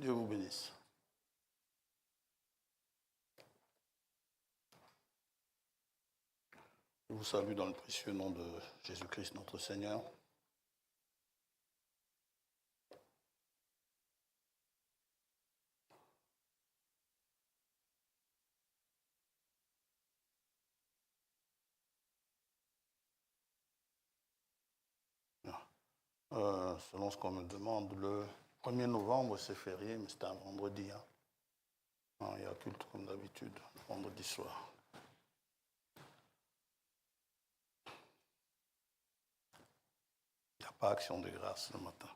Dieu vous bénisse. Je vous salue dans le précieux nom de Jésus-Christ notre Seigneur. Selon ce qu'on me demande, le 1er novembre, c'est férié, mais c'est un vendredi. Il y a culte comme d'habitude, le vendredi soir. Il n'y a pas action de grâce le matin.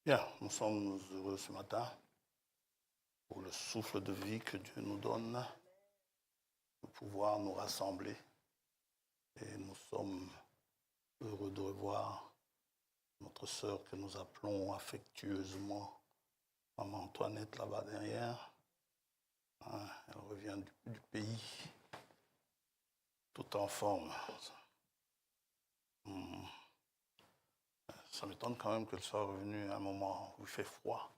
Bien, nous sommes heureux ce matin pour le souffle de vie que Dieu nous donne, de pouvoir nous rassembler. Et nous sommes heureux de revoir notre sœur que nous appelons affectueusement Maman Antoinette là-bas derrière. Elle revient du pays, tout en forme. Ça m'étonne quand même qu'elle soit revenue à un moment où il fait froid.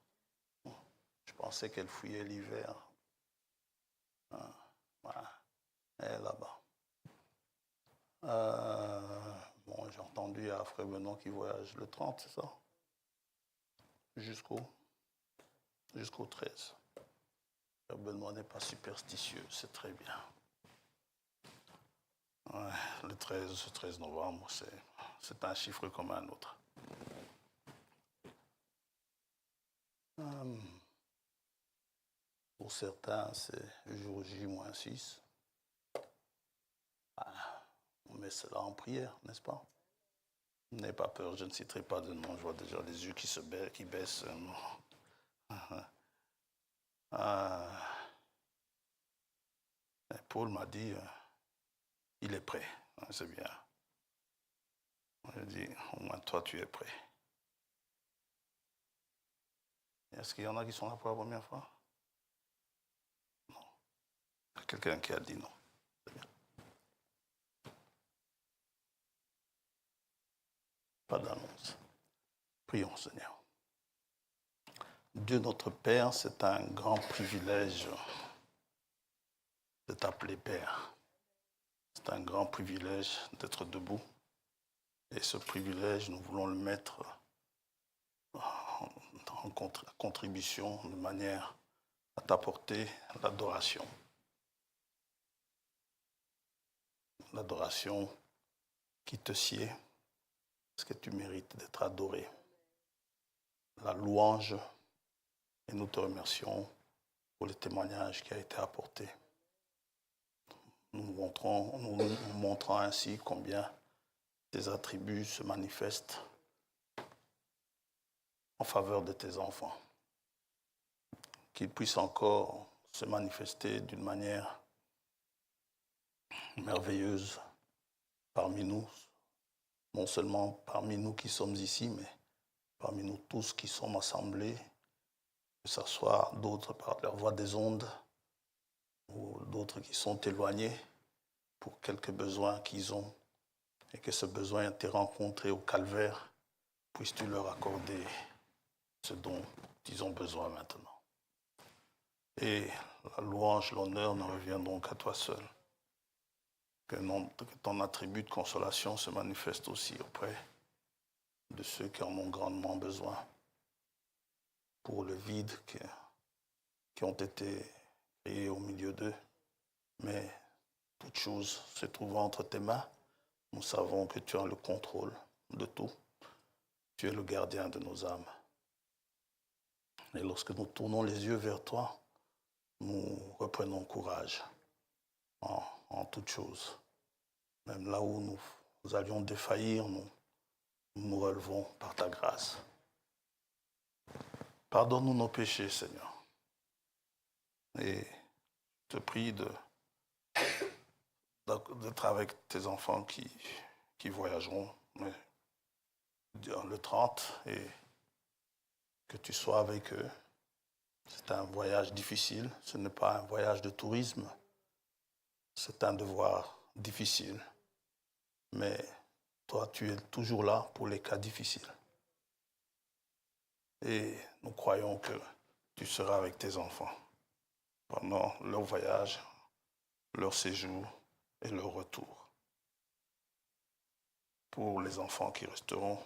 Je pensais qu'elle fouillait l'hiver. Voilà, elle est là-bas. J'ai entendu, il y a Frère Benoît qui voyage le 30, c'est ça? Jusqu'au 13. Frère Benoît n'est pas superstitieux, c'est très bien. Ouais, le 13 novembre, c'est un chiffre comme un autre. Pour certains, c'est jour J-6. On met cela en prière, n'est-ce pas? N'ayez pas peur, je ne citerai pas de nom, je vois déjà les yeux qui baissent. Paul m'a dit, il est prêt, c'est bien. Je dis, au moins toi tu es prêt. Est-ce qu'il y en a qui sont là pour la première fois? Non. Il y a quelqu'un qui a dit non. C'est bien. Pas d'annonce. Prions, Seigneur. Dieu notre Père, c'est un grand privilège de t'appeler Père. C'est un grand privilège d'être debout. Et ce privilège, nous voulons le mettre en contribution de manière à t'apporter l'adoration. L'adoration qui te sied, parce que tu mérites d'être adoré. La louange, et nous te remercions pour le témoignage qui a été apporté. Nous montrons ainsi combien tes attributs se manifestent en faveur de tes enfants. Qu'ils puissent encore se manifester d'une manière merveilleuse parmi nous, non seulement parmi nous qui sommes ici, mais parmi nous tous qui sommes assemblés, que ce soit d'autres par leur voie des ondes ou d'autres qui sont éloignés pour quelques besoins qu'ils ont et que ce besoin ait été rencontré au calvaire, puisses-tu leur accorder ce dont ils ont besoin maintenant. Et la louange, l'honneur ne revient donc à toi seul. Que ton attribut de consolation se manifeste aussi auprès de ceux qui en ont grandement besoin pour le vide qui ont été créés au milieu d'eux. Mais toute chose se trouvant entre tes mains, nous savons que tu as le contrôle de tout. Tu es le gardien de nos âmes. Et lorsque nous tournons les yeux vers toi, nous reprenons courage en toutes choses. Même là où nous allions défaillir, nous nous relevons par ta grâce. Pardonne-nous nos péchés, Seigneur. Et je te prie d'être avec tes enfants qui voyageront le 30 et tu sois avec eux. C'est un voyage difficile, ce n'est pas un voyage de tourisme, c'est un devoir difficile. Mais toi, tu es toujours là pour les cas difficiles. Et nous croyons que tu seras avec tes enfants pendant leur voyage, leur séjour et leur retour. Pour les enfants qui resteront,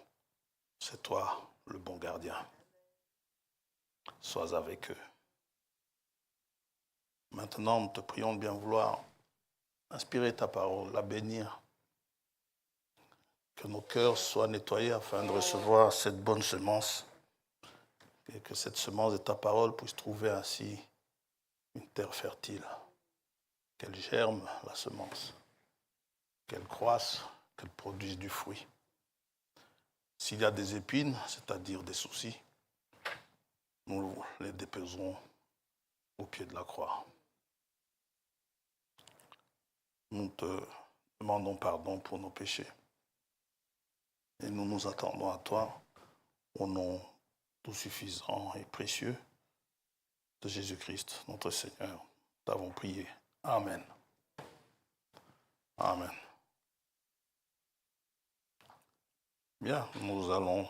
c'est toi le bon gardien. Sois avec eux. Maintenant, nous te prions de bien vouloir inspirer ta parole, la bénir. Que nos cœurs soient nettoyés afin de recevoir cette bonne semence. Et que cette semence de ta parole puisse trouver ainsi une terre fertile. Qu'elle germe la semence. Qu'elle croisse, qu'elle produise du fruit. S'il y a des épines, c'est-à-dire des soucis, nous les déposerons au pied de la croix. Nous te demandons pardon pour nos péchés. Et nous nous attendons à toi au nom tout suffisant et précieux de Jésus-Christ, notre Seigneur. Nous t'avons prié. Amen. Amen. Bien, nous allons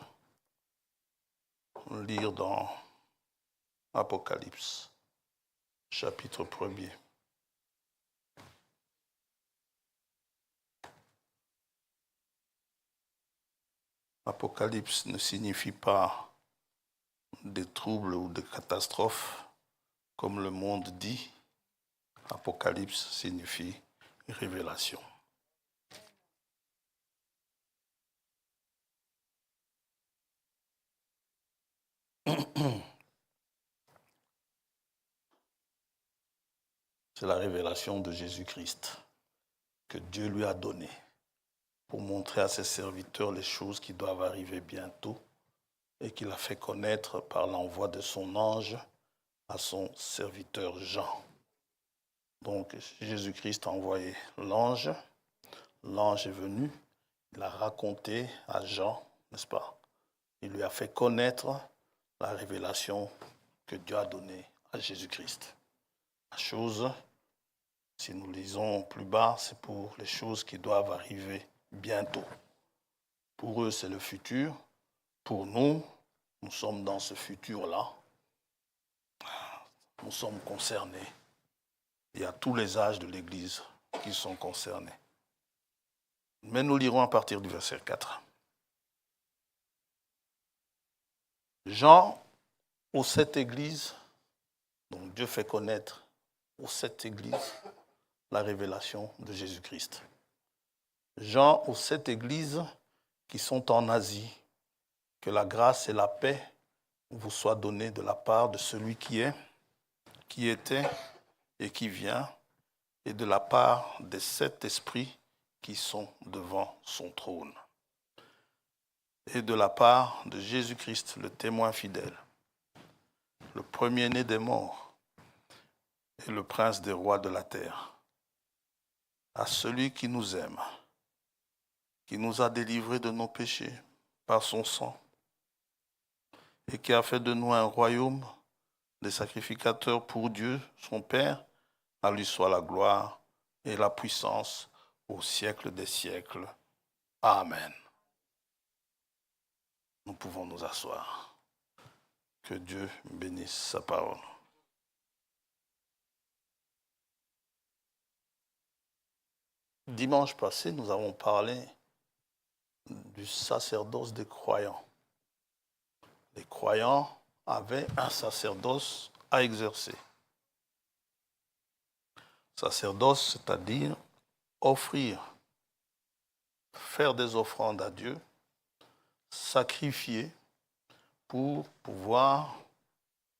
lire dans Apocalypse, chapitre 1er. Apocalypse ne signifie pas des troubles ou des catastrophes, comme le monde dit. Apocalypse signifie révélation. C'est la révélation de Jésus-Christ que Dieu lui a donnée pour montrer à ses serviteurs les choses qui doivent arriver bientôt et qu'il a fait connaître par l'envoi de son ange à son serviteur Jean. Donc Jésus-Christ a envoyé l'ange, l'ange est venu, il a raconté à Jean, n'est-ce pas? Il lui a fait connaître la révélation que Dieu a donnée à Jésus-Christ. La chose, si nous lisons plus bas, c'est pour les choses qui doivent arriver bientôt. Pour eux, c'est le futur. Pour nous, nous sommes dans ce futur-là. Nous sommes concernés. Il y a tous les âges de l'Église qui sont concernés. Mais nous lirons à partir du verset 4. Jean, aux 7 églises, donc Dieu fait connaître aux 7 églises la révélation de Jésus-Christ. Jean, aux 7 églises qui sont en Asie, que la grâce et la paix vous soient données de la part de celui qui est, qui était et qui vient, et de la part des 7 esprits qui sont devant son trône, et de la part de Jésus-Christ, le témoin fidèle, le premier-né des morts et le prince des rois de la terre, à celui qui nous aime, qui nous a délivrés de nos péchés par son sang, et qui a fait de nous un royaume, des sacrificateurs pour Dieu, son Père. À lui soit la gloire et la puissance au siècle des siècles. Amen. Nous pouvons nous asseoir. Que Dieu bénisse sa parole. Dimanche passé, nous avons parlé du sacerdoce des croyants. Les croyants avaient un sacerdoce à exercer. Sacerdoce, c'est-à-dire offrir, faire des offrandes à Dieu, sacrifier pour pouvoir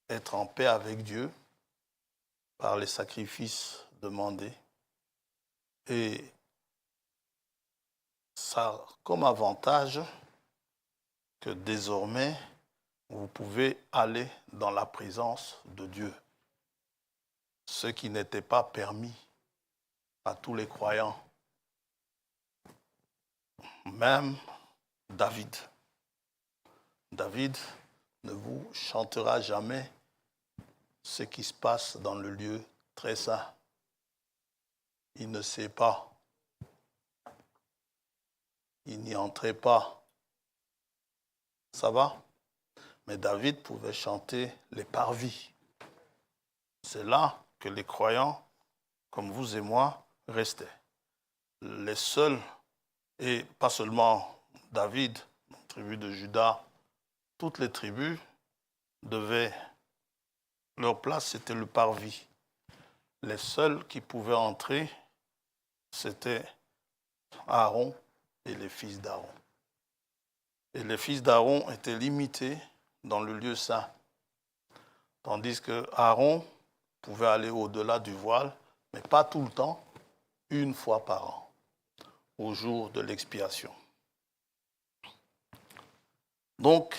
être en paix avec Dieu par les sacrifices demandés. Et ça a comme avantage que désormais, vous pouvez aller dans la présence de Dieu. Ce qui n'était pas permis à tous les croyants. Même David. David ne vous chantera jamais ce qui se passe dans le lieu très saint. Il ne sait pas. Il n'y entrait pas. Ça va? Mais David pouvait chanter les parvis. C'est là que les croyants, comme vous et moi, restaient. Les seuls, et pas seulement David, la tribu de Juda, toutes les tribus devaient, leur place c'était le parvis. Les seuls qui pouvaient entrer, c'était Aaron et les fils d'Aaron. Et les fils d'Aaron étaient limités dans le lieu saint, tandis que Aaron pouvait aller au-delà du voile, mais pas tout le temps, une fois par an, au jour de l'expiation. Donc,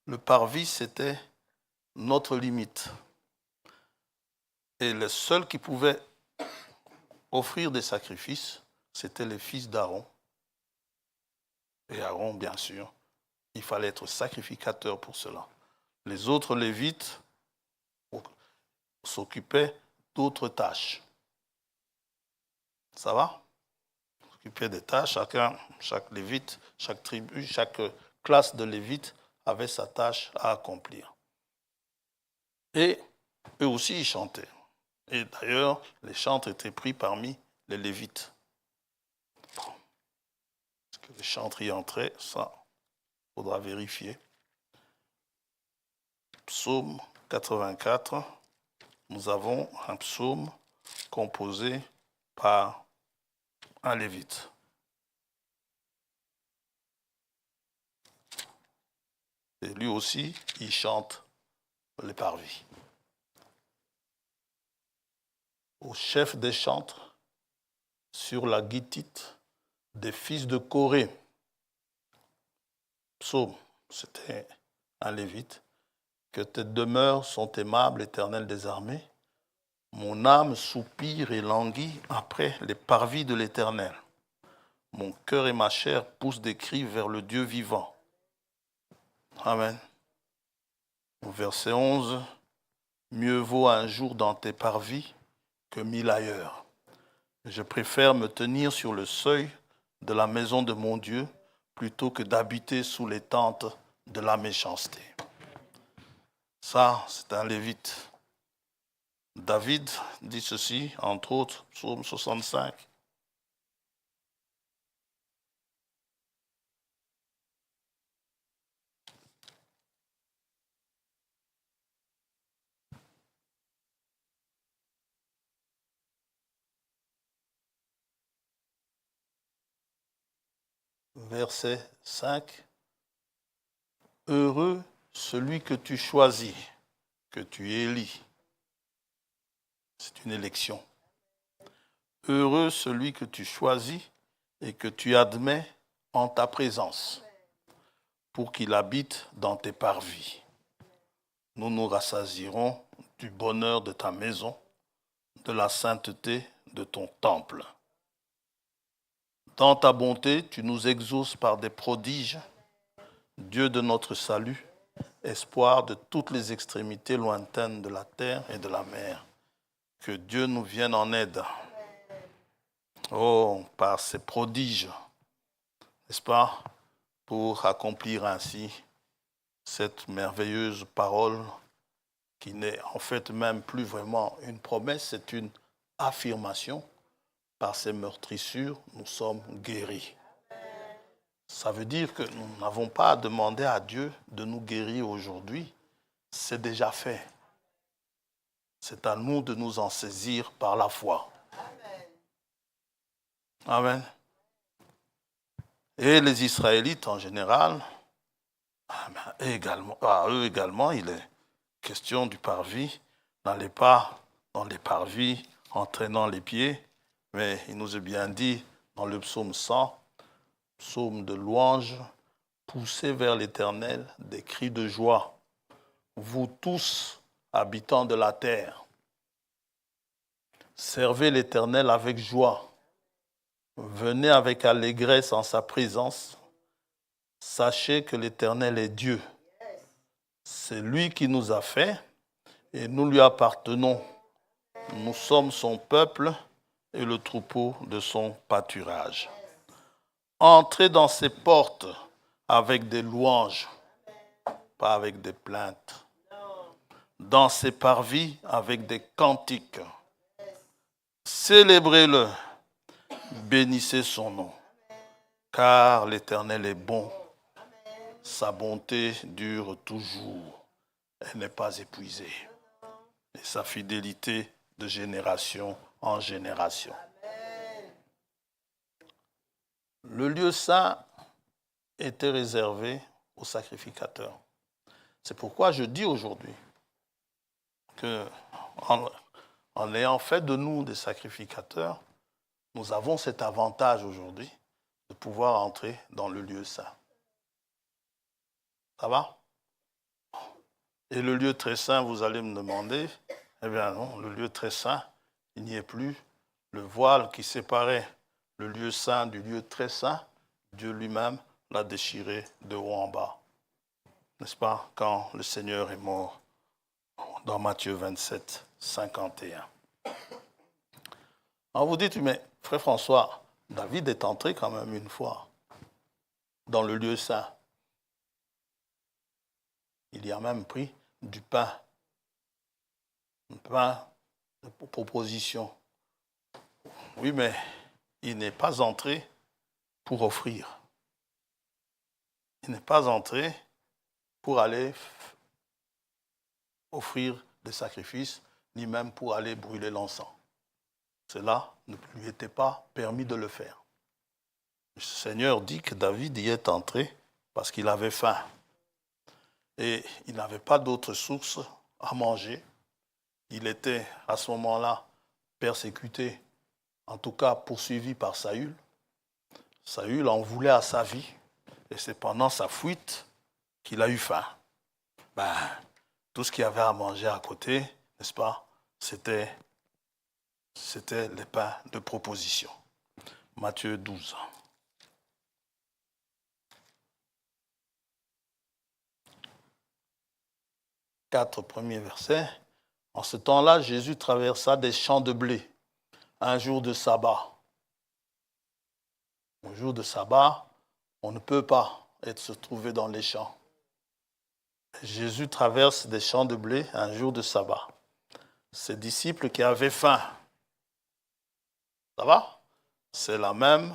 le parvis, c'était notre limite. Et les seuls qui pouvaient offrir des sacrifices, c'étaient les fils d'Aaron. Et Aaron, bien sûr, il fallait être sacrificateur pour cela. Les autres Lévites s'occupaient d'autres tâches. Ça va? S'occupaient des tâches, chaque Lévite, chaque tribu, chaque classe de Lévites avait sa tâche à accomplir. Et eux aussi, ils chantaient. Et d'ailleurs, les chantres étaient pris parmi les Lévites. Est-ce que les chantres y entraient? Ça, il faudra vérifier. Psaume 84, nous avons un psaume composé par un Lévite. Et lui aussi, il chante les parvis. Au chef des chantres, sur la guitite des fils de Corée. Psaume, c'était un Lévite. Que tes demeures sont aimables, Éternel des armées. Mon âme soupire et languit après les parvis de l'Éternel. Mon cœur et ma chair poussent des cris vers le Dieu vivant. Amen. Au verset 11, mieux vaut un jour dans tes parvis que 1000 ailleurs. Je préfère me tenir sur le seuil de la maison de mon Dieu plutôt que d'habiter sous les tentes de la méchanceté. Ça, c'est un Lévite. David dit ceci, entre autres, psaume 65. Verset 5. Heureux celui que tu choisis, que tu élis. C'est une élection. Heureux celui que tu choisis et que tu admets en ta présence, pour qu'il habite dans tes parvis. Nous nous rassasierons du bonheur de ta maison, de la sainteté de ton temple. Dans ta bonté, tu nous exauces par des prodiges, Dieu de notre salut, espoir de toutes les extrémités lointaines de la terre et de la mer. Que Dieu nous vienne en aide. Oh, par ces prodiges, n'est-ce pas, pour accomplir ainsi cette merveilleuse parole qui n'est en fait même plus vraiment une promesse, c'est une affirmation. Par ces meurtrissures, nous sommes guéris. Ça veut dire que nous n'avons pas à demander à Dieu de nous guérir aujourd'hui. C'est déjà fait. C'est à nous de nous en saisir par la foi. Amen. Et les Israélites en général, eux également, il est question du parvis. N'allez pas dans les parvis en traînant les pieds, mais il nous est bien dit dans le psaume 100, psaume de louange, poussez vers l'Éternel des cris de joie, vous tous, habitants de la terre. Servez l'Éternel avec joie. Venez avec allégresse en sa présence. Sachez que l'Éternel est Dieu. C'est lui qui nous a fait et nous lui appartenons. Nous sommes son peuple et le troupeau de son pâturage. Entrez dans ses portes avec des louanges, pas avec des plaintes. Dans ses parvis avec des cantiques. Célébrez-le, bénissez son nom, car l'Éternel est bon. Sa bonté dure toujours, elle n'est pas épuisée, et sa fidélité de génération en génération. Le lieu saint était réservé aux sacrificateurs. C'est pourquoi je dis aujourd'hui que, en ayant fait de nous des sacrificateurs, nous avons cet avantage aujourd'hui de pouvoir entrer dans le lieu saint. Ça va? Et le lieu très saint, vous allez me demander, eh bien non, le lieu très saint, il n'y est plus. Le voile qui séparait le lieu saint du lieu très saint, Dieu lui-même l'a déchiré de haut en bas. N'est-ce pas? Quand le Seigneur est mort dans Matthieu 27, 51. Alors vous dites, mais frère François, David est entré quand même une fois dans le lieu saint. Il y a même pris du pain, un pain de proposition. Oui, mais il n'est pas entré pour offrir. Il n'est pas entré pour aller offrir des sacrifices, ni même pour aller brûler l'encens. Cela ne lui était pas permis de le faire. Le Seigneur dit que David y est entré parce qu'il avait faim. Et il n'avait pas d'autre source à manger. Il était à ce moment-là persécuté, en tout cas poursuivi par Saül. Saül en voulait à sa vie. Et c'est pendant sa fuite qu'il a eu faim. Tout ce qu'il y avait à manger à côté, n'est-ce pas, c'était les pains de proposition. Matthieu 12. Quatre premiers versets. En ce temps-là, Jésus traversa des champs de blé, un jour de sabbat. Un jour de sabbat, on ne peut pas se trouver dans les champs. Jésus traverse des champs de blé un jour de sabbat. Ses disciples qui avaient faim. Ça va? C'est la même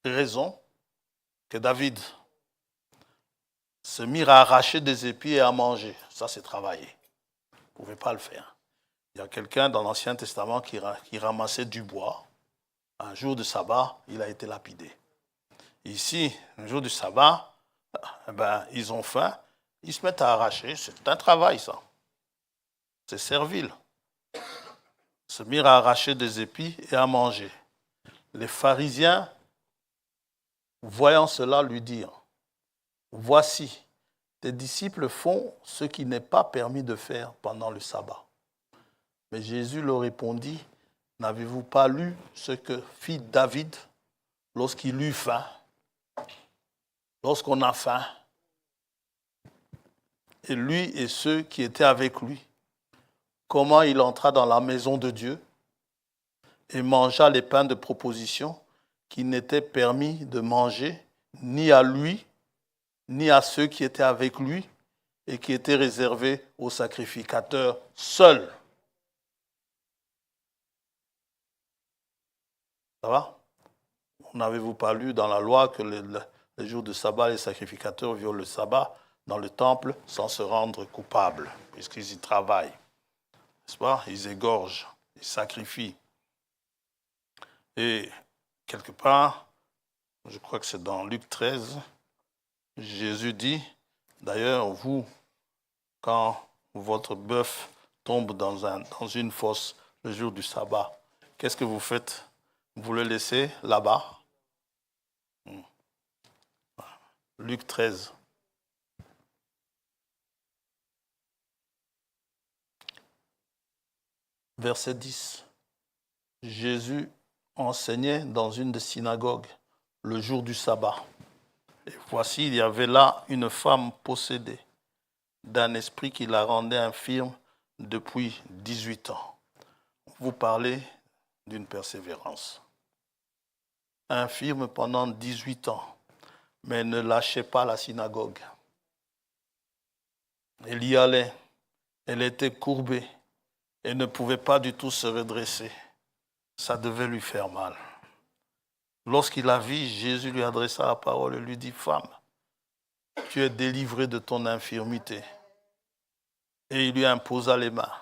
raison que David se mirent à arracher des épis et à manger. Ça, c'est travailler. Vous ne pouvez pas le faire. Il y a quelqu'un dans l'Ancien Testament qui ramassait du bois. Un jour de sabbat, il a été lapidé. Ici, un jour du sabbat, ils ont faim, ils se mettent à arracher. C'est un travail, ça. C'est servile. Se mirent à arracher des épis et à manger. Les pharisiens, voyant cela, lui dirent, « Voici, tes disciples font ce qui n'est pas permis de faire pendant le sabbat. » Mais Jésus leur répondit, « N'avez-vous pas lu ce que fit David lorsqu'il eut faim? Lorsqu'on a faim, et lui et ceux qui étaient avec lui, comment il entra dans la maison de Dieu et mangea les pains de proposition qui n'étaient permis de manger ni à lui, ni à ceux qui étaient avec lui et qui étaient réservés aux sacrificateurs seuls. » Ça va? N'avez-vous pas lu dans la loi que les jours de sabbat, les sacrificateurs violent le sabbat dans le temple sans se rendre coupables, puisqu'ils y travaillent? N'est-ce pas? Ils égorgent, ils sacrifient. Et quelque part, je crois que c'est dans Luc 13, Jésus dit, d'ailleurs, vous, quand votre bœuf tombe dans une fosse le jour du sabbat, qu'est-ce que vous faites? Vous le laissez là-bas? Luc 13. Verset 10. Jésus enseignait dans une des synagogues le jour du sabbat. Et voici, il y avait là une femme possédée d'un esprit qui la rendait infirme depuis 18 ans. Vous parlez d'une persévérance. Infirme pendant 18 ans, mais ne lâchait pas la synagogue. Elle y allait, elle était courbée et ne pouvait pas du tout se redresser. Ça devait lui faire mal. Lorsqu'il la vit, Jésus lui adressa la parole et lui dit, « Femme, tu es délivrée de ton infirmité. » Et il lui imposa les mains.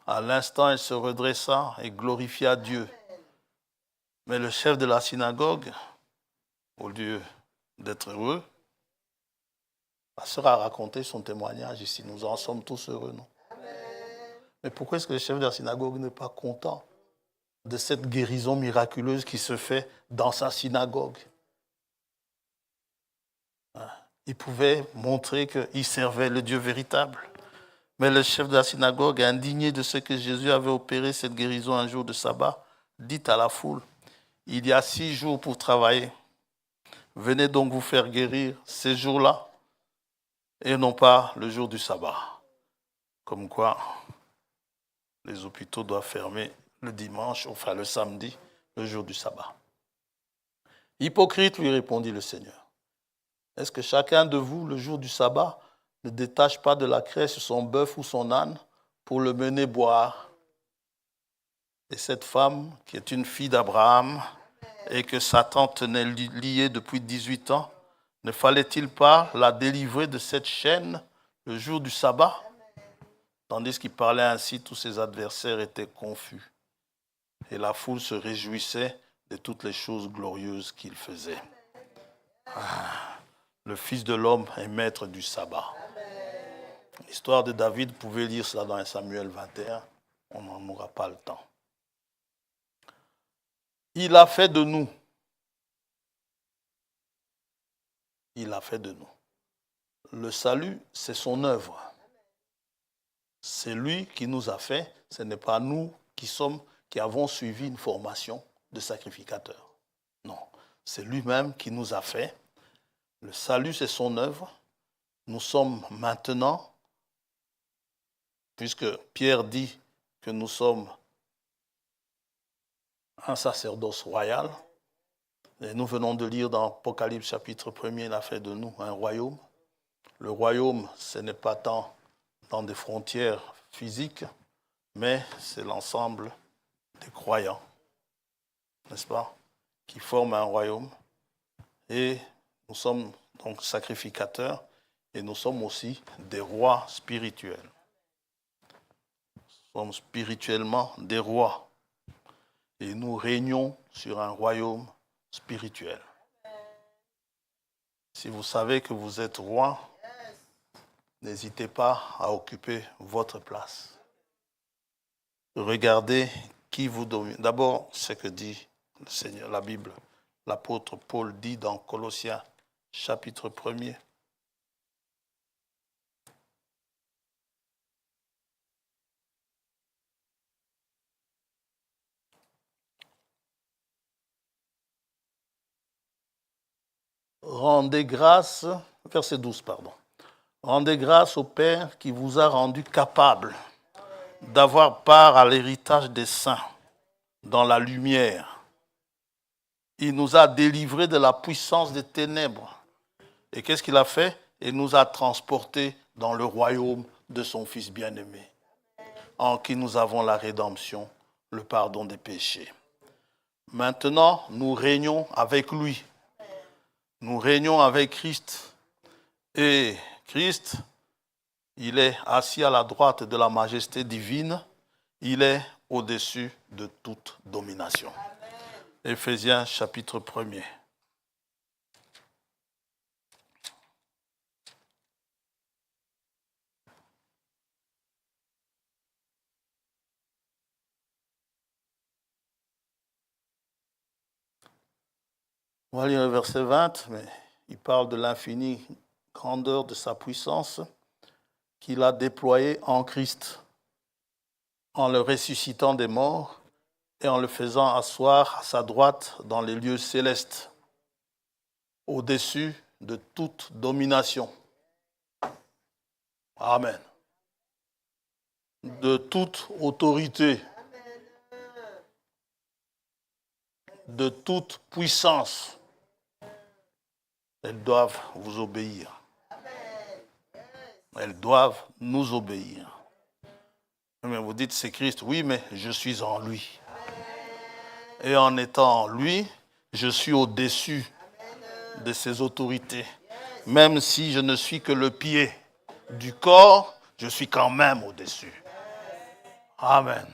À l'instant, elle se redressa et glorifia Dieu. Mais le chef de la synagogue, au lieu d'être heureux, la sœur a raconté son témoignage ici. Nous en sommes tous heureux, non? Mais pourquoi est-ce que le chef de la synagogue n'est pas content de cette guérison miraculeuse qui se fait dans sa synagogue? Il pouvait montrer qu'il servait le Dieu véritable. Mais le chef de la synagogue, indigné de ce que Jésus avait opéré cette guérison un jour de sabbat, dit à la foule, « Il y a 6 jours pour travailler. Venez donc vous faire guérir ces jours-là et non pas le jour du sabbat. » Comme quoi, les hôpitaux doivent fermer le dimanche, enfin le samedi, le jour du sabbat. « Hypocrite, lui répondit le Seigneur. Est-ce que chacun de vous, le jour du sabbat, ne détache pas de la crèche son bœuf ou son âne pour le mener boire? Et cette femme, qui est une fille d'Abraham et que Satan tenait liée depuis 18 ans, ne fallait-il pas la délivrer de cette chaîne le jour du sabbat? Tandis qu'il parlait ainsi, tous ses adversaires étaient confus. Et la foule se réjouissait de toutes les choses glorieuses qu'il faisait. Le Fils de l'homme est maître du sabbat. L'histoire de David, vous pouvez lire cela dans 1 Samuel 21, on n'en aura pas le temps. Il a fait de nous. Il a fait de nous. Le salut, c'est son œuvre. C'est lui qui nous a fait, ce n'est pas nous qui avons suivi une formation de sacrificateurs. Non, c'est lui-même qui nous a fait. Le salut, c'est son œuvre. Nous sommes maintenant, puisque Pierre dit que nous sommes un sacerdoce royal, et nous venons de lire dans Apocalypse chapitre 1er, il a fait de nous un royaume. Le royaume, ce n'est pas tant dans des frontières physiques, mais c'est l'ensemble des croyants, n'est-ce pas, qui forment un royaume. Et nous sommes donc sacrificateurs et nous sommes aussi des rois spirituels. Nous sommes spirituellement des rois et nous régnons sur un royaume spirituel. Si vous savez que vous êtes roi, n'hésitez pas à occuper votre place. Regardez qui vous domine. D'abord, ce que dit le Seigneur, la Bible. L'apôtre Paul dit dans Colossiens chapitre 1er. Rendez grâce, verset 12, pardon. Rendez grâce au Père qui vous a rendu capable d'avoir part à l'héritage des saints dans la lumière. Il nous a délivrés de la puissance des ténèbres. Et qu'est-ce qu'il a fait? Il nous a transportés dans le royaume de son Fils bien-aimé, en qui nous avons la rédemption, le pardon des péchés. Maintenant, nous régnons avec lui. Nous régnons avec Christ. Et Christ, il est assis à la droite de la majesté divine. Il est au-dessus de toute domination. Éphésiens chapitre 1er. On va lire le verset 20, mais il parle de l'infinie grandeur de sa puissance qu'il a déployée en Christ, en le ressuscitant des morts et en le faisant asseoir à sa droite dans les lieux célestes, au-dessus de toute domination. Amen. De toute autorité, de toute puissance, elles doivent vous obéir. Elles doivent nous obéir. Mais vous dites, c'est Christ. Oui, mais je suis en lui. Et en étant en lui, je suis au-dessus de ces autorités. Même si je ne suis que le pied du corps, je suis quand même au-dessus. Amen.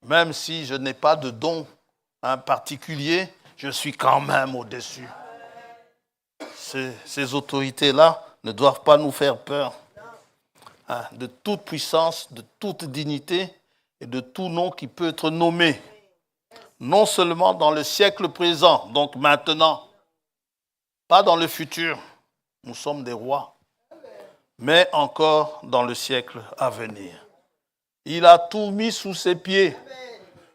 Même si je n'ai pas de don particulier, je suis quand même au-dessus. Ces autorités-là ne doivent pas nous faire peur. De toute puissance, de toute dignité et de tout nom qui peut être nommé. Non seulement dans le siècle présent, donc maintenant, pas dans le futur, nous sommes des rois, mais encore dans le siècle à venir. Il a tout mis sous ses pieds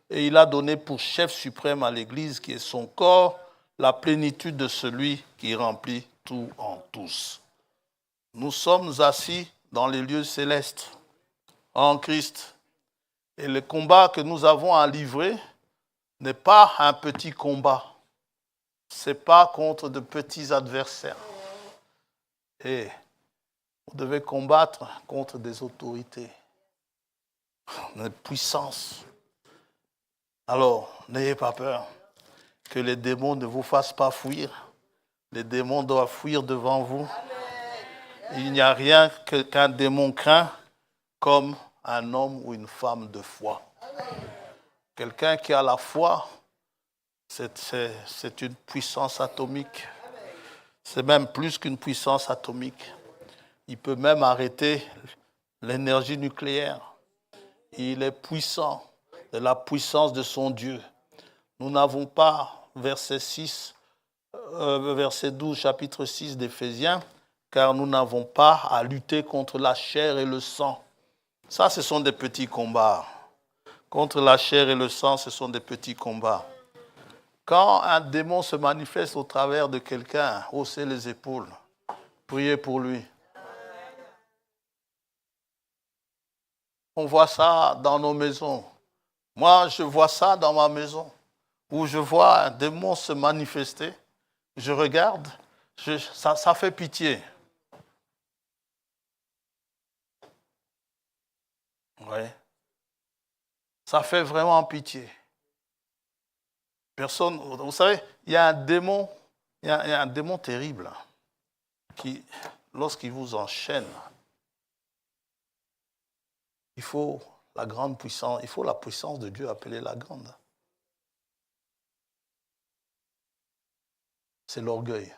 et il a donné pour chef suprême à l'Église, qui est son corps, la plénitude de celui qui remplit tout en tous. Nous sommes assis dans les lieux célestes, en Christ. Et le combat que nous avons à livrer n'est pas un petit combat. Ce n'est pas contre de petits adversaires. Et vous devez combattre contre des autorités, des puissances. Alors, n'ayez pas peur que les démons ne vous fassent pas fuir. Les démons doivent fuir devant vous. Il n'y a rien qu'un démon craint comme un homme ou une femme de foi. Quelqu'un qui a la foi, c'est une puissance atomique. C'est même plus qu'une puissance atomique. Il peut même arrêter l'énergie nucléaire. Il est puissant, de la puissance de son Dieu. Nous n'avons pas, verset 12, chapitre 6 d'Éphésiens, car nous n'avons pas à lutter contre la chair et le sang. Ça, ce sont des petits combats. Contre la chair et le sang, ce sont des petits combats. Quand un démon se manifeste au travers de quelqu'un, haussez les épaules, priez pour lui. On voit ça dans nos maisons. Moi, je vois ça dans ma maison, où je vois un démon se manifester. Je regarde, ça fait pitié. Oui. Ça fait vraiment pitié. Personne, vous savez, il y a un démon terrible qui, lorsqu'il vous enchaîne, il faut la grande puissance, il faut la puissance de Dieu appelée la grande. C'est l'orgueil.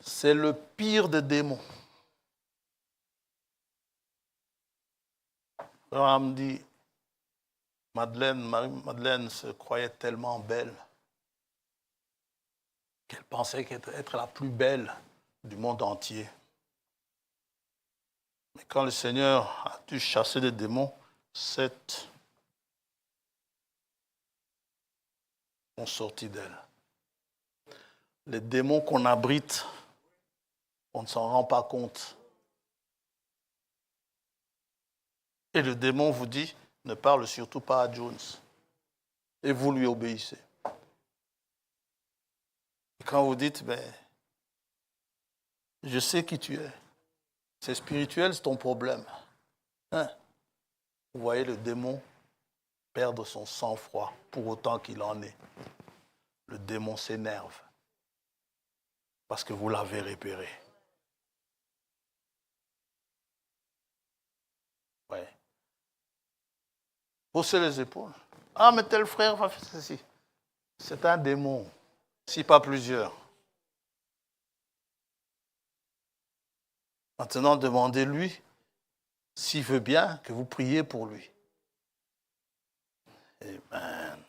C'est le pire des démons. Abraham dit, Marie-Madeleine se croyait tellement belle qu'elle pensait être la plus belle du monde entier. Mais quand le Seigneur a dû chasser des démons, 7 sont sortis d'elle. Les démons qu'on abrite, on ne s'en rend pas compte. Et le démon vous dit, ne parle surtout pas à Jones. Et vous lui obéissez. Et quand vous dites, je sais qui tu es. C'est spirituel, c'est ton problème. Hein? Vous voyez le démon perdre son sang-froid pour autant qu'il en est. Le démon s'énerve parce que vous l'avez repéré. Ouais. Haussez les épaules. Ah, mais tel frère va faire ceci. C'est un démon, si pas plusieurs. Maintenant, demandez-lui s'il veut bien que vous priez pour lui. Amen.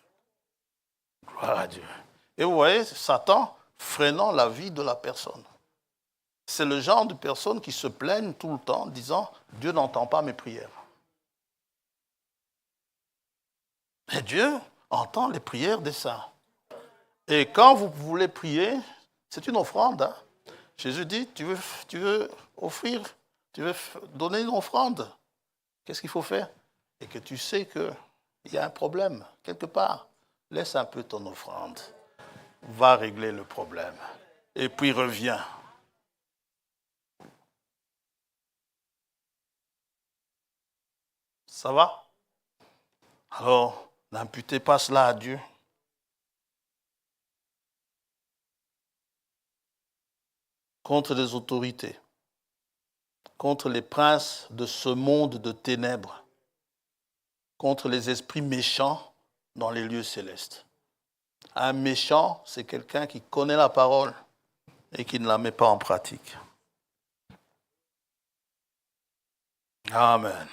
Gloire à Dieu. Et vous voyez, Satan freinant la vie de la personne. C'est le genre de personne qui se plaignent tout le temps, disant « Dieu n'entend pas mes prières ». Et Dieu entend les prières des saints. Et quand vous voulez prier, c'est une offrande. Hein? Jésus dit, tu veux offrir, tu veux donner une offrande. Qu'est-ce qu'il faut faire? Et que tu sais qu'il y a un problème quelque part. Laisse un peu ton offrande. Va régler le problème. Et puis reviens. Ça va? Alors, n'imputez pas cela à Dieu. Contre les autorités, contre les princes de ce monde de ténèbres, contre les esprits méchants dans les lieux célestes. Un méchant, c'est quelqu'un qui connaît la parole et qui ne la met pas en pratique. Amen.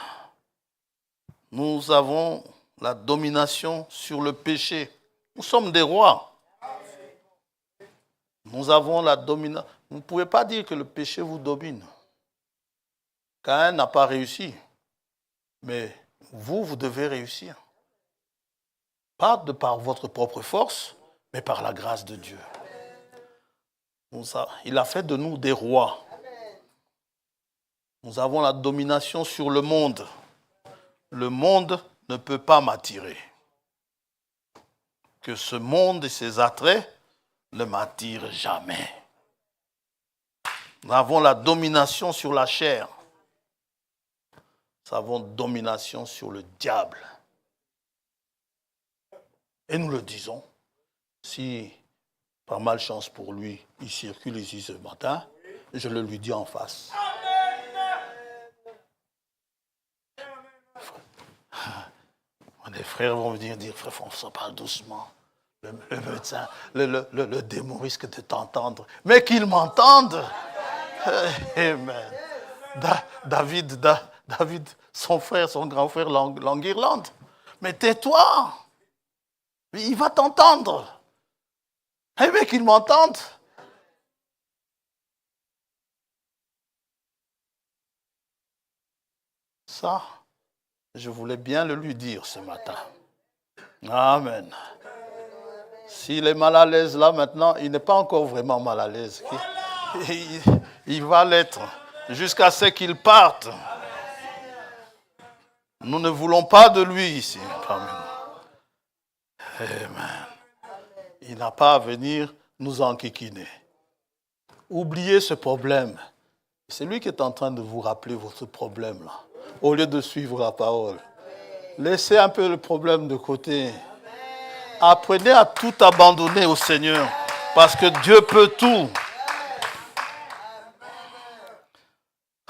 Nous avons la domination sur le péché. Nous sommes des rois. Nous avons la domination. Vous ne pouvez pas dire que le péché vous domine. Caïn n'a pas réussi. Mais vous devez réussir. Pas de par votre propre force, mais par la grâce de Dieu. Il a fait de nous des rois. Nous avons la domination sur le monde. Le monde ne peut pas m'attirer. Que ce monde et ses attraits ne m'attirent jamais. Nous avons la domination sur la chair. Nous avons domination sur le diable. Et nous le disons. Si, par malchance pour lui, il circule ici ce matin, je le lui dis en face. Les frères vont venir dire, frère François, parle doucement. Le médecin, le démon risque de t'entendre. Mais qu'il m'entende. Amen. David, son frère, son grand frère, l'enguirlande. Mais tais-toi. Il va t'entendre. Mais qu'il m'entende. Ça, je voulais bien le lui dire ce matin. Amen. S'il est mal à l'aise là maintenant, il n'est pas encore vraiment mal à l'aise. Il va l'être jusqu'à ce qu'il parte. Nous ne voulons pas de lui ici parmi nous. Amen. Il n'a pas à venir nous enquiquiner. Oubliez ce problème. C'est lui qui est en train de vous rappeler votre problème là. Au lieu de suivre la parole. Laissez un peu le problème de côté. Apprenez à tout abandonner au Seigneur. Parce que Dieu peut tout.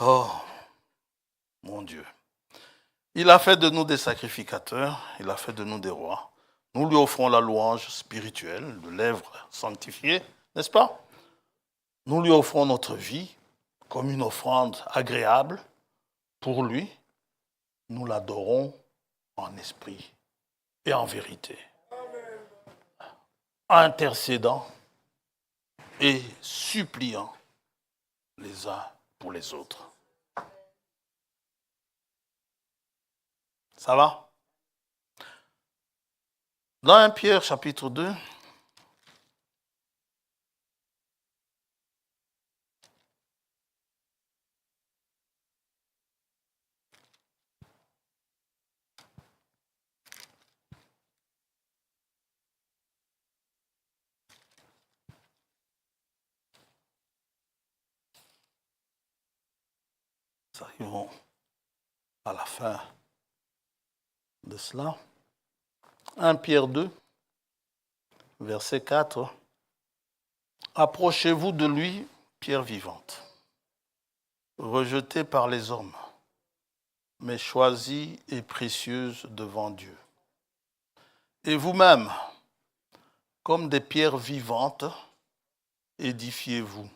Oh, mon Dieu. Il a fait de nous des sacrificateurs. Il a fait de nous des rois. Nous lui offrons la louange spirituelle, de lèvres sanctifiées, n'est-ce pas? Nous lui offrons notre vie comme une offrande agréable pour lui. Nous l'adorons en esprit et en vérité. Intercédant et suppliant les uns pour les autres. Ça va? Dans 1 Pierre chapitre 2, nous arrivons à la fin de cela. 1 Pierre 2, verset 4. Approchez-vous de lui, pierre vivante, rejetée par les hommes, mais choisie et précieuse devant Dieu. Et vous-même, comme des pierres vivantes, édifiez-vous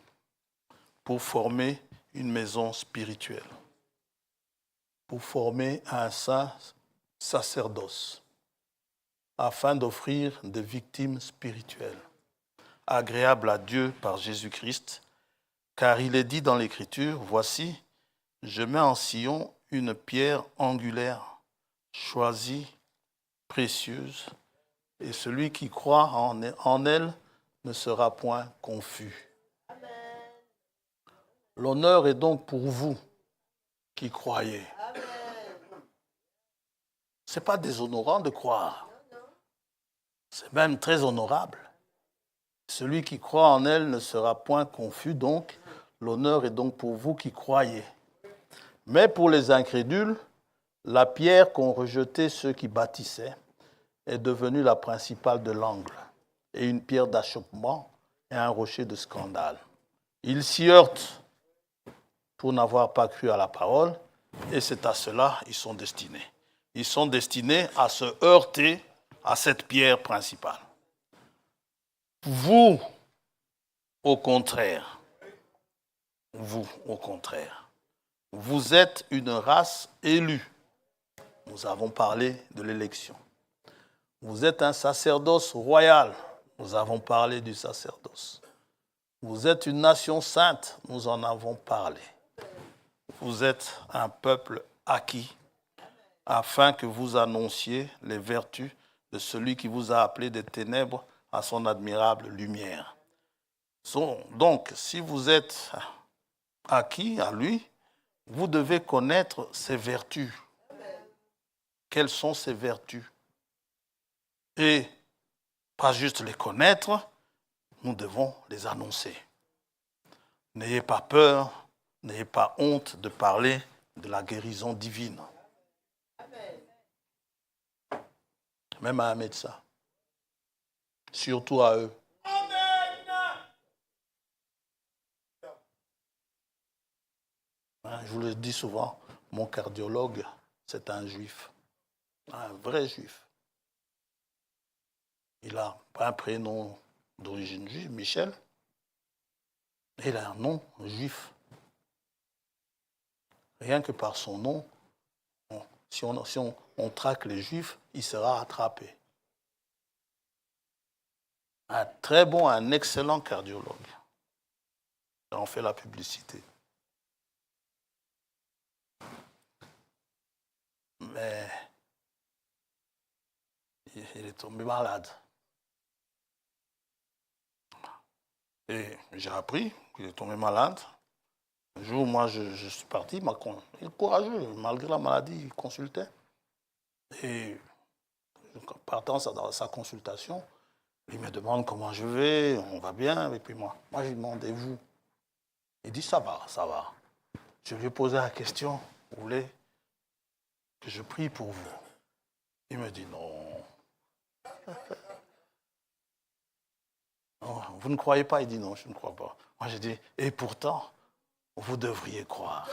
pour former une maison spirituelle, pour former un saint sacerdoce, afin d'offrir des victimes spirituelles, agréables à Dieu par Jésus-Christ, car il est dit dans l'Écriture, voici, je mets en Sion une pierre angulaire, choisie, précieuse, et celui qui croit en elle ne sera point confus. L'honneur est donc pour vous qui croyez. Ce n'est pas déshonorant de croire. C'est même très honorable. Celui qui croit en elle ne sera point confus, donc l'honneur est donc pour vous qui croyez. Mais pour les incrédules, la pierre qu'ont rejetée ceux qui bâtissaient est devenue la principale de l'angle, et une pierre d'achoppement et un rocher de scandale. Ils s'y heurtent pour n'avoir pas cru à la parole, et c'est à cela qu'ils sont destinés. Ils sont destinés à se heurter à cette pierre principale. Vous, au contraire, vous êtes une race élue. Nous avons parlé de l'élection. Vous êtes un sacerdoce royal. Nous avons parlé du sacerdoce. Vous êtes une nation sainte. Nous en avons parlé. Vous êtes un peuple acquis, afin que vous annonciez les vertus de celui qui vous a appelé des ténèbres à son admirable lumière. Donc, si vous êtes acquis à lui, vous devez connaître ses vertus. Quelles sont ses vertus? Et pas juste les connaître, nous devons les annoncer. N'ayez pas peur, n'ayez pas honte de parler de la guérison divine. Même à un médecin. Surtout à eux. Je vous le dis souvent, mon cardiologue, c'est un juif. Un vrai juif. Il a un prénom d'origine juive, Michel. Et il a un nom juif. Rien que par son nom, si on traque les juifs, il sera attrapé. Un très bon, un excellent cardiologue. On fait la publicité. Mais il est tombé malade. Et j'ai appris qu'il est tombé malade. Un jour, moi, je suis parti, il est courageux, malgré la maladie, il consultait. Et partant dans sa consultation, il me demande comment je vais, on va bien, et puis moi je lui demande, et vous? Il dit, ça va. Je lui ai posé la question, vous voulez que je prie pour vous? Il me dit, non. Non, vous ne croyez pas? Il dit, non, je ne crois pas. Moi, j'ai dit, et pourtant, vous devriez croire.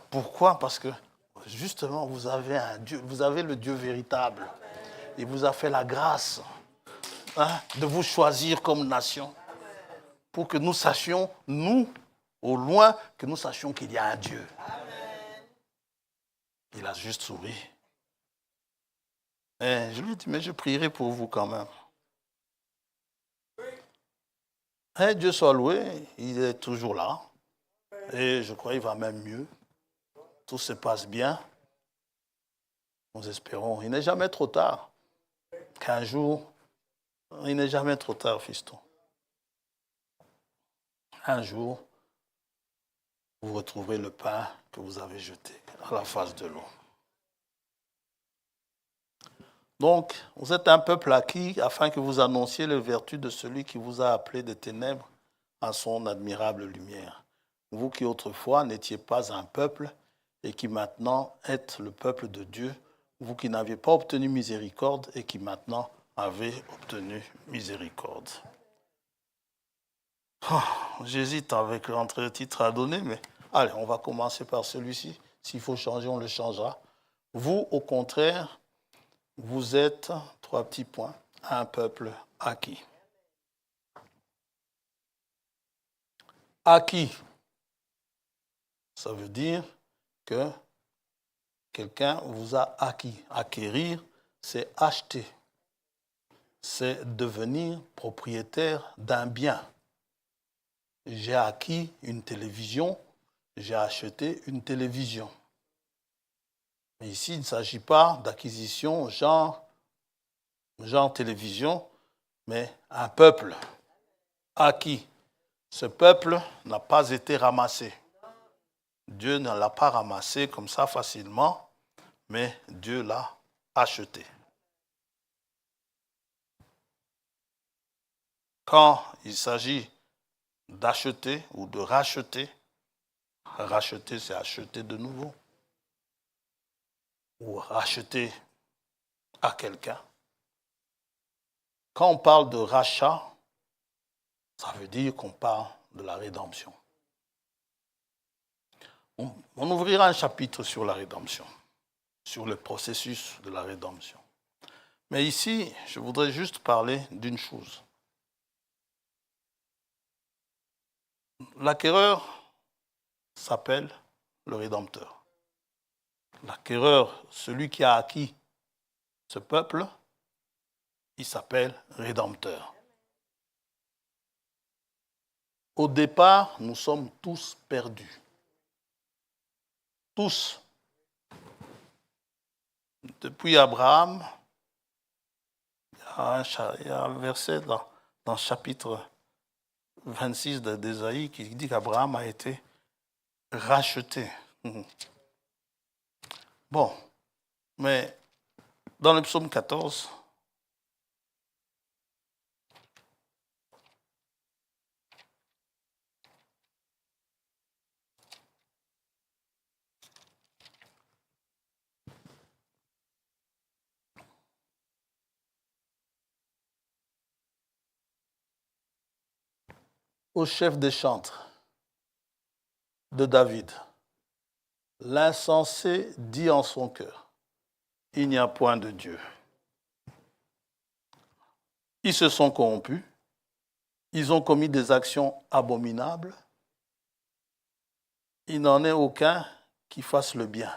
Pourquoi? Parce que, justement, vous avez un Dieu, vous avez le Dieu véritable. Il vous a fait la grâce de vous choisir comme nation pour que nous sachions, nous, au loin, que nous sachions qu'il y a un Dieu. Il a juste souri. Et je lui ai dit, mais je prierai pour vous quand même. Et Dieu soit loué, il est toujours là. Et je crois qu'il va même mieux. Tout se passe bien. Nous espérons. Il n'est jamais trop tard. Qu'un jour, il n'est jamais trop tard, fiston. Un jour, vous retrouverez le pain que vous avez jeté à la face de l'eau. Donc, vous êtes un peuple acquis afin que vous annonciez les vertus de celui qui vous a appelé des ténèbres à son admirable lumière. Vous qui autrefois n'étiez pas un peuple et qui maintenant êtes le peuple de Dieu, vous qui n'aviez pas obtenu miséricorde et qui maintenant avez obtenu miséricorde. J'hésite avec l'entre-titre à donner, mais allez, on va commencer par celui-ci. S'il faut changer, on le changera. Vous, au contraire, vous êtes, 3 petits points, un peuple acquis. Acquis, ça veut dire que quelqu'un vous a acquis. Acquérir, c'est acheter. C'est devenir propriétaire d'un bien. J'ai acquis une télévision, j'ai acheté une télévision. Mais ici, il ne s'agit pas d'acquisition genre télévision, mais un peuple acquis. Ce peuple n'a pas été ramassé. Dieu ne l'a pas ramassé comme ça facilement, mais Dieu l'a acheté. Quand il s'agit d'acheter ou de racheter, racheter c'est acheter de nouveau, ou racheter à quelqu'un. Quand on parle de rachat, ça veut dire qu'on parle de la rédemption. On ouvrira un chapitre sur la rédemption, sur le processus de la rédemption. Mais ici, je voudrais juste parler d'une chose. L'acquéreur s'appelle le Rédempteur. L'acquéreur, celui qui a acquis ce peuple, il s'appelle Rédempteur. Au départ, nous sommes tous perdus. Tous. Depuis Abraham, il y a un verset dans le chapitre 26 d'Ésaïe qui dit qu'Abraham a été racheté. Bon, mais dans le psaume 14, au chef des chantres de David, l'insensé dit en son cœur, il n'y a point de Dieu. Ils se sont corrompus, ils ont commis des actions abominables, il n'en est aucun qui fasse le bien.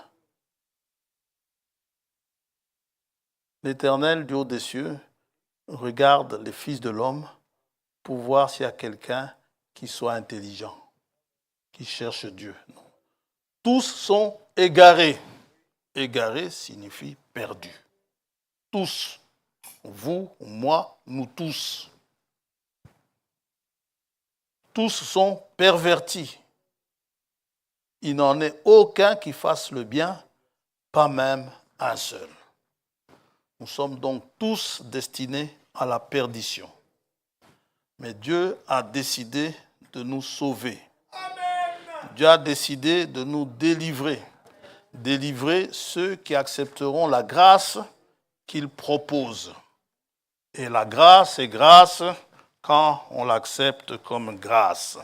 L'Éternel du haut des cieux regarde les fils de l'homme pour voir s'il y a quelqu'un qui soit intelligent, qui cherche Dieu. Non. Tous sont égarés. Égarés signifie perdus. Tous. Vous, moi, nous tous. Tous sont pervertis. Il n'en est aucun qui fasse le bien, pas même un seul. Nous sommes donc tous destinés à la perdition. Mais Dieu a décidé de nous sauver. Amen. Dieu a décidé de nous délivrer. Délivrer ceux qui accepteront la grâce qu'il propose. Et la grâce est grâce quand on l'accepte comme grâce.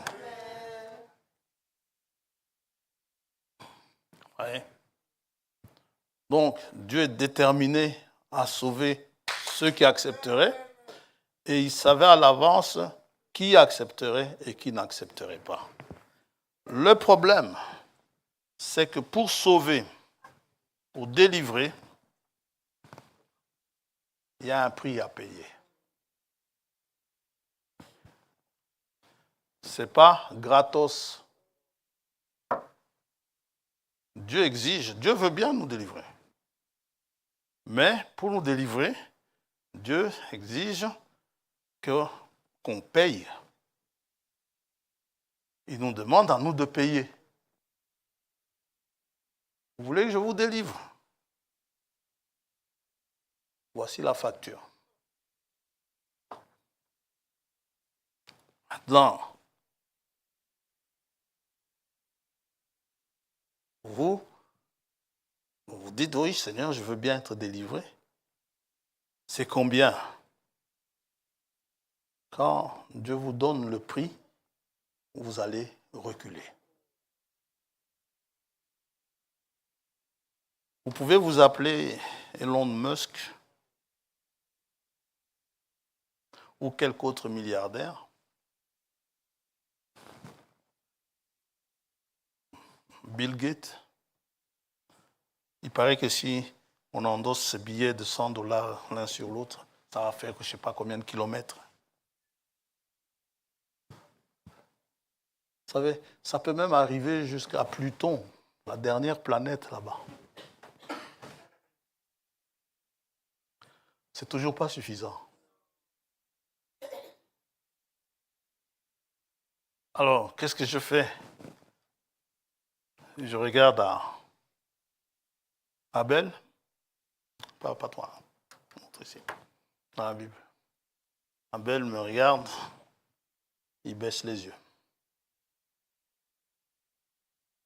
Ouais. Donc, Dieu est déterminé à sauver ceux qui accepteraient et il savait à l'avance qui accepterait et qui n'accepterait pas. Le problème, c'est que pour sauver, pour délivrer, il y a un prix à payer. Ce n'est pas gratos. Dieu exige, Dieu veut bien nous délivrer. Mais pour nous délivrer, Dieu exige qu'on paye. Il nous demande à nous de payer. Vous voulez que je vous délivre? Voici la facture. Maintenant, vous dites, oui, Seigneur, je veux bien être délivré. C'est combien? Quand Dieu vous donne le prix, vous allez reculer. Vous pouvez vous appeler Elon Musk ou quelque autre milliardaire. Bill Gates. Il paraît que si on endosse ce billet de $100 l'un sur l'autre, ça va faire je ne sais pas combien de kilomètres. Vous savez, ça peut même arriver jusqu'à Pluton, la dernière planète là-bas. C'est toujours pas suffisant. Alors, qu'est-ce que je fais? Je regarde à Abel, pas toi, montre ici, dans la Bible. Abel me regarde, il baisse les yeux.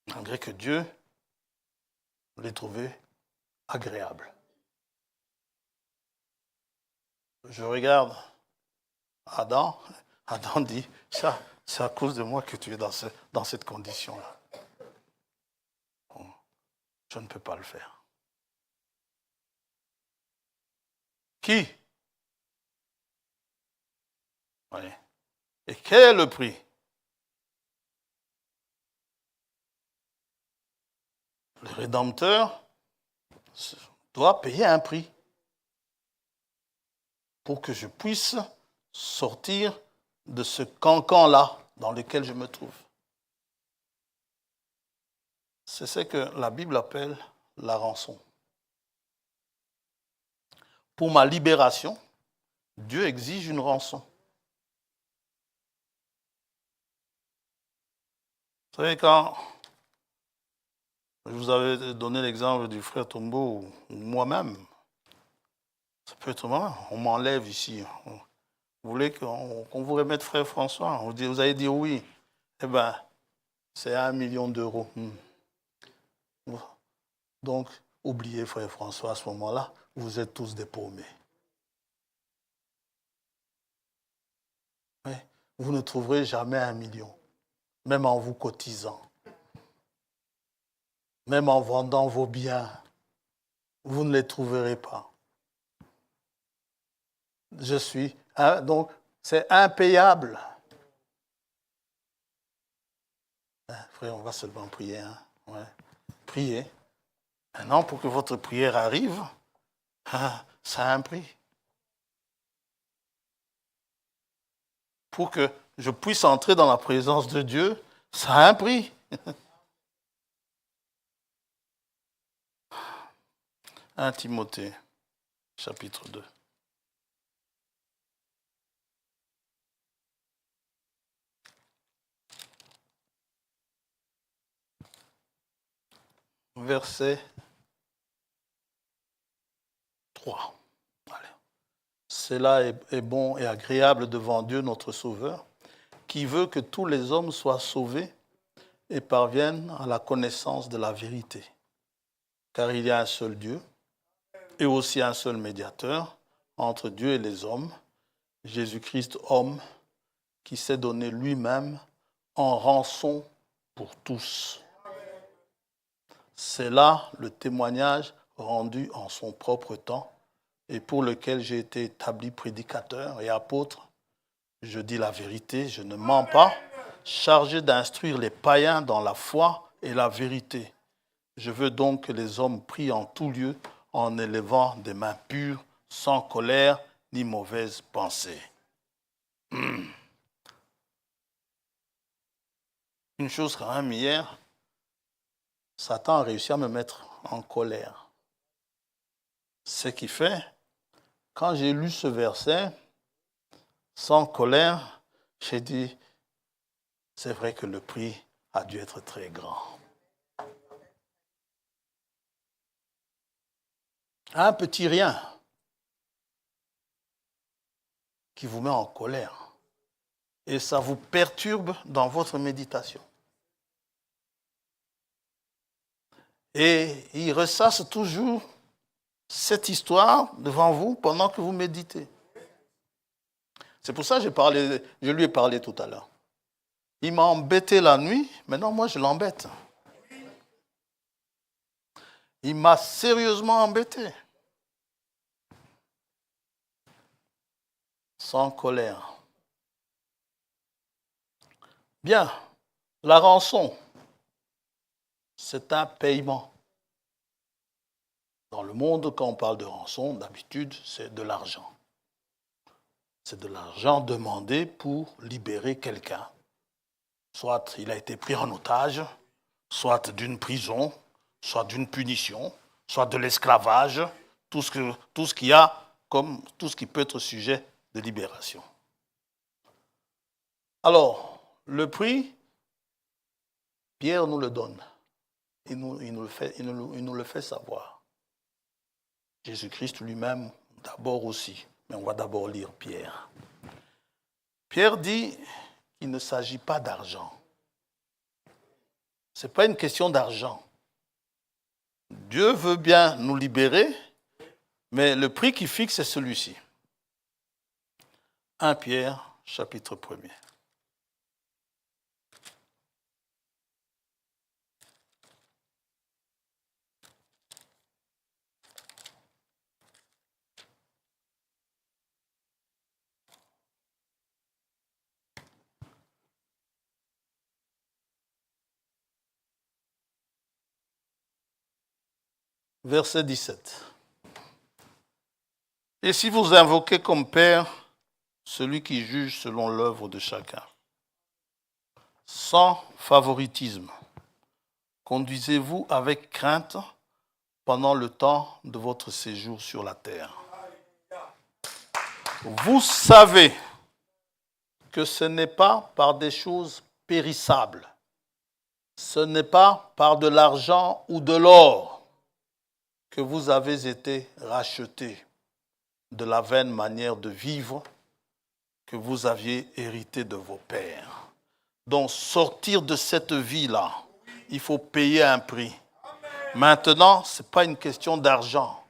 Malgré que Dieu l'ait trouvé agréable. Je regarde Adam, Adam dit, ça, c'est à cause de moi que tu es dans cette condition-là. Bon, je ne peux pas le faire. Qui? Oui. Et quel est le prix? Le Rédempteur doit payer un prix pour que je puisse sortir de ce cancan-là dans lequel je me trouve. C'est ce que la Bible appelle la rançon. Pour ma libération, Dieu exige une rançon. Vous savez, quand je vous avais donné l'exemple du frère Tombo ou moi-même, ça peut être moi, on m'enlève ici. Vous voulez qu'on vous remette frère François? Vous allez dire oui. Eh bien, c'est 1 million d'euros. Donc, oubliez frère François à ce moment-là, vous êtes tous des paumés. Oui, vous ne trouverez jamais 1 million, même en vous cotisant, même en vendant vos biens, vous ne les trouverez pas. Donc, c'est impayable. Frère, on va seulement prier. Hein? Ouais. Priez. Maintenant, pour que votre prière arrive, ça a un prix. Pour que je puisse entrer dans la présence de Dieu, ça a un prix. 1 Timothée, chapitre 2. Verset 3. Allez. Cela est bon et agréable devant Dieu notre Sauveur, qui veut que tous les hommes soient sauvés et parviennent à la connaissance de la vérité. Car il y a un seul Dieu et aussi un seul médiateur entre Dieu et les hommes, Jésus-Christ homme, qui s'est donné lui-même en rançon pour tous. C'est là le témoignage rendu en son propre temps et pour lequel j'ai été établi prédicateur et apôtre. Je dis la vérité, je ne mens pas, chargé d'instruire les païens dans la foi et la vérité. Je veux donc que les hommes prient en tout lieu en élevant des mains pures, sans colère ni mauvaise pensée. Une chose quand même, hier, Satan a réussi à me mettre en colère. Ce qui fait, quand j'ai lu ce verset, sans colère, j'ai dit, c'est vrai que le prix a dû être très grand. Un petit rien qui vous met en colère et ça vous perturbe dans votre méditation. Et il ressasse toujours cette histoire devant vous pendant que vous méditez. C'est pour ça que je lui ai parlé tout à l'heure. Il m'a embêté la nuit, maintenant moi je l'embête. Il m'a sérieusement embêté. Sans colère. Bien, la rançon, c'est un paiement. Dans le monde, quand on parle de rançon, d'habitude, c'est de l'argent. C'est de l'argent demandé pour libérer quelqu'un. Soit il a été pris en otage, soit d'une prison, soit d'une punition, soit de l'esclavage, tout ce qu'il y a comme tout ce qui peut être sujet de libération. Alors, Le prix, Pierre nous le donne. Il nous le fait savoir. Jésus-Christ lui-même, d'abord aussi. Mais on va d'abord lire Pierre. Pierre dit qu'il ne s'agit pas d'argent. Ce n'est pas une question d'argent. Dieu veut bien nous libérer, mais le prix qu'il fixe, c'est celui-ci. 1 Pierre, chapitre 1er. Verset 17. Et si vous invoquez comme Père celui qui juge selon l'œuvre de chacun, sans favoritisme, conduisez-vous avec crainte pendant le temps de votre séjour sur la terre. Vous savez que ce n'est pas par des choses périssables, ce n'est pas par de l'argent ou de l'or que vous avez été rachetés de la vaine manière de vivre que vous aviez hérité de vos pères. Donc, sortir de cette vie-là, il faut payer un prix. Maintenant, ce n'est pas une question d'argent.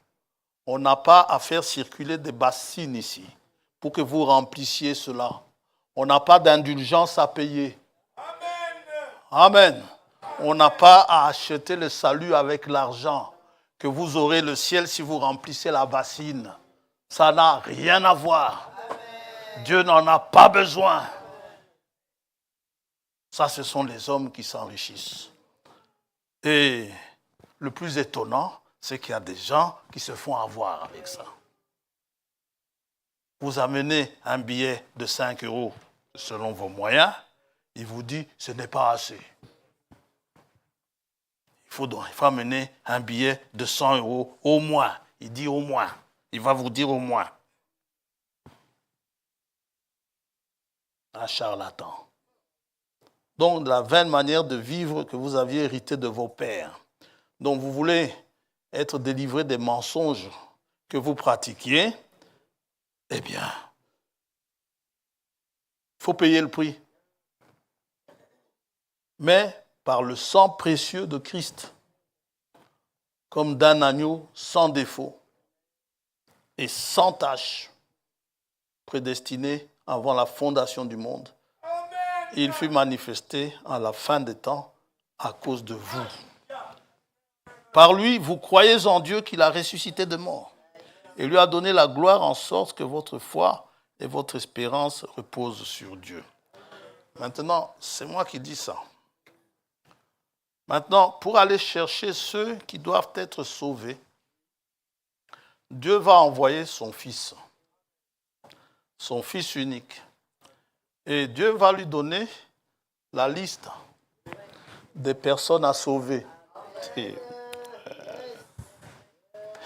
On n'a pas à faire circuler des bassines ici pour que vous remplissiez cela. On n'a pas d'indulgence à payer. Amen. On n'a pas à acheter le salut avec l'argent, que vous aurez le ciel si vous remplissez la bassine. Ça n'a rien à voir. Dieu n'en a pas besoin. Ça, ce sont les hommes qui s'enrichissent. Et le plus étonnant, c'est qu'il y a des gens qui se font avoir avec ça. Vous amenez un billet de 5 € selon vos moyens, il vous dit ce n'est pas assez. Il faut amener un billet de 100 € au moins. Il dit au moins. Il va vous dire au moins. Un charlatan. Donc, la vaine manière de vivre que vous aviez hérité de vos pères. Donc, vous voulez être délivré des mensonges que vous pratiquiez, eh bien, il faut payer le prix. Mais par le sang précieux de Christ, comme d'un agneau sans défaut et sans tache, prédestiné avant la fondation du monde. Il fut manifesté à la fin des temps à cause de vous. Par lui, vous croyez en Dieu qu'il a ressuscité de mort et lui a donné la gloire en sorte que votre foi et votre espérance reposent sur Dieu. Maintenant, c'est moi qui dis ça. Maintenant, pour aller chercher ceux qui doivent être sauvés, Dieu va envoyer son Fils unique. Et Dieu va lui donner la liste des personnes à sauver. Et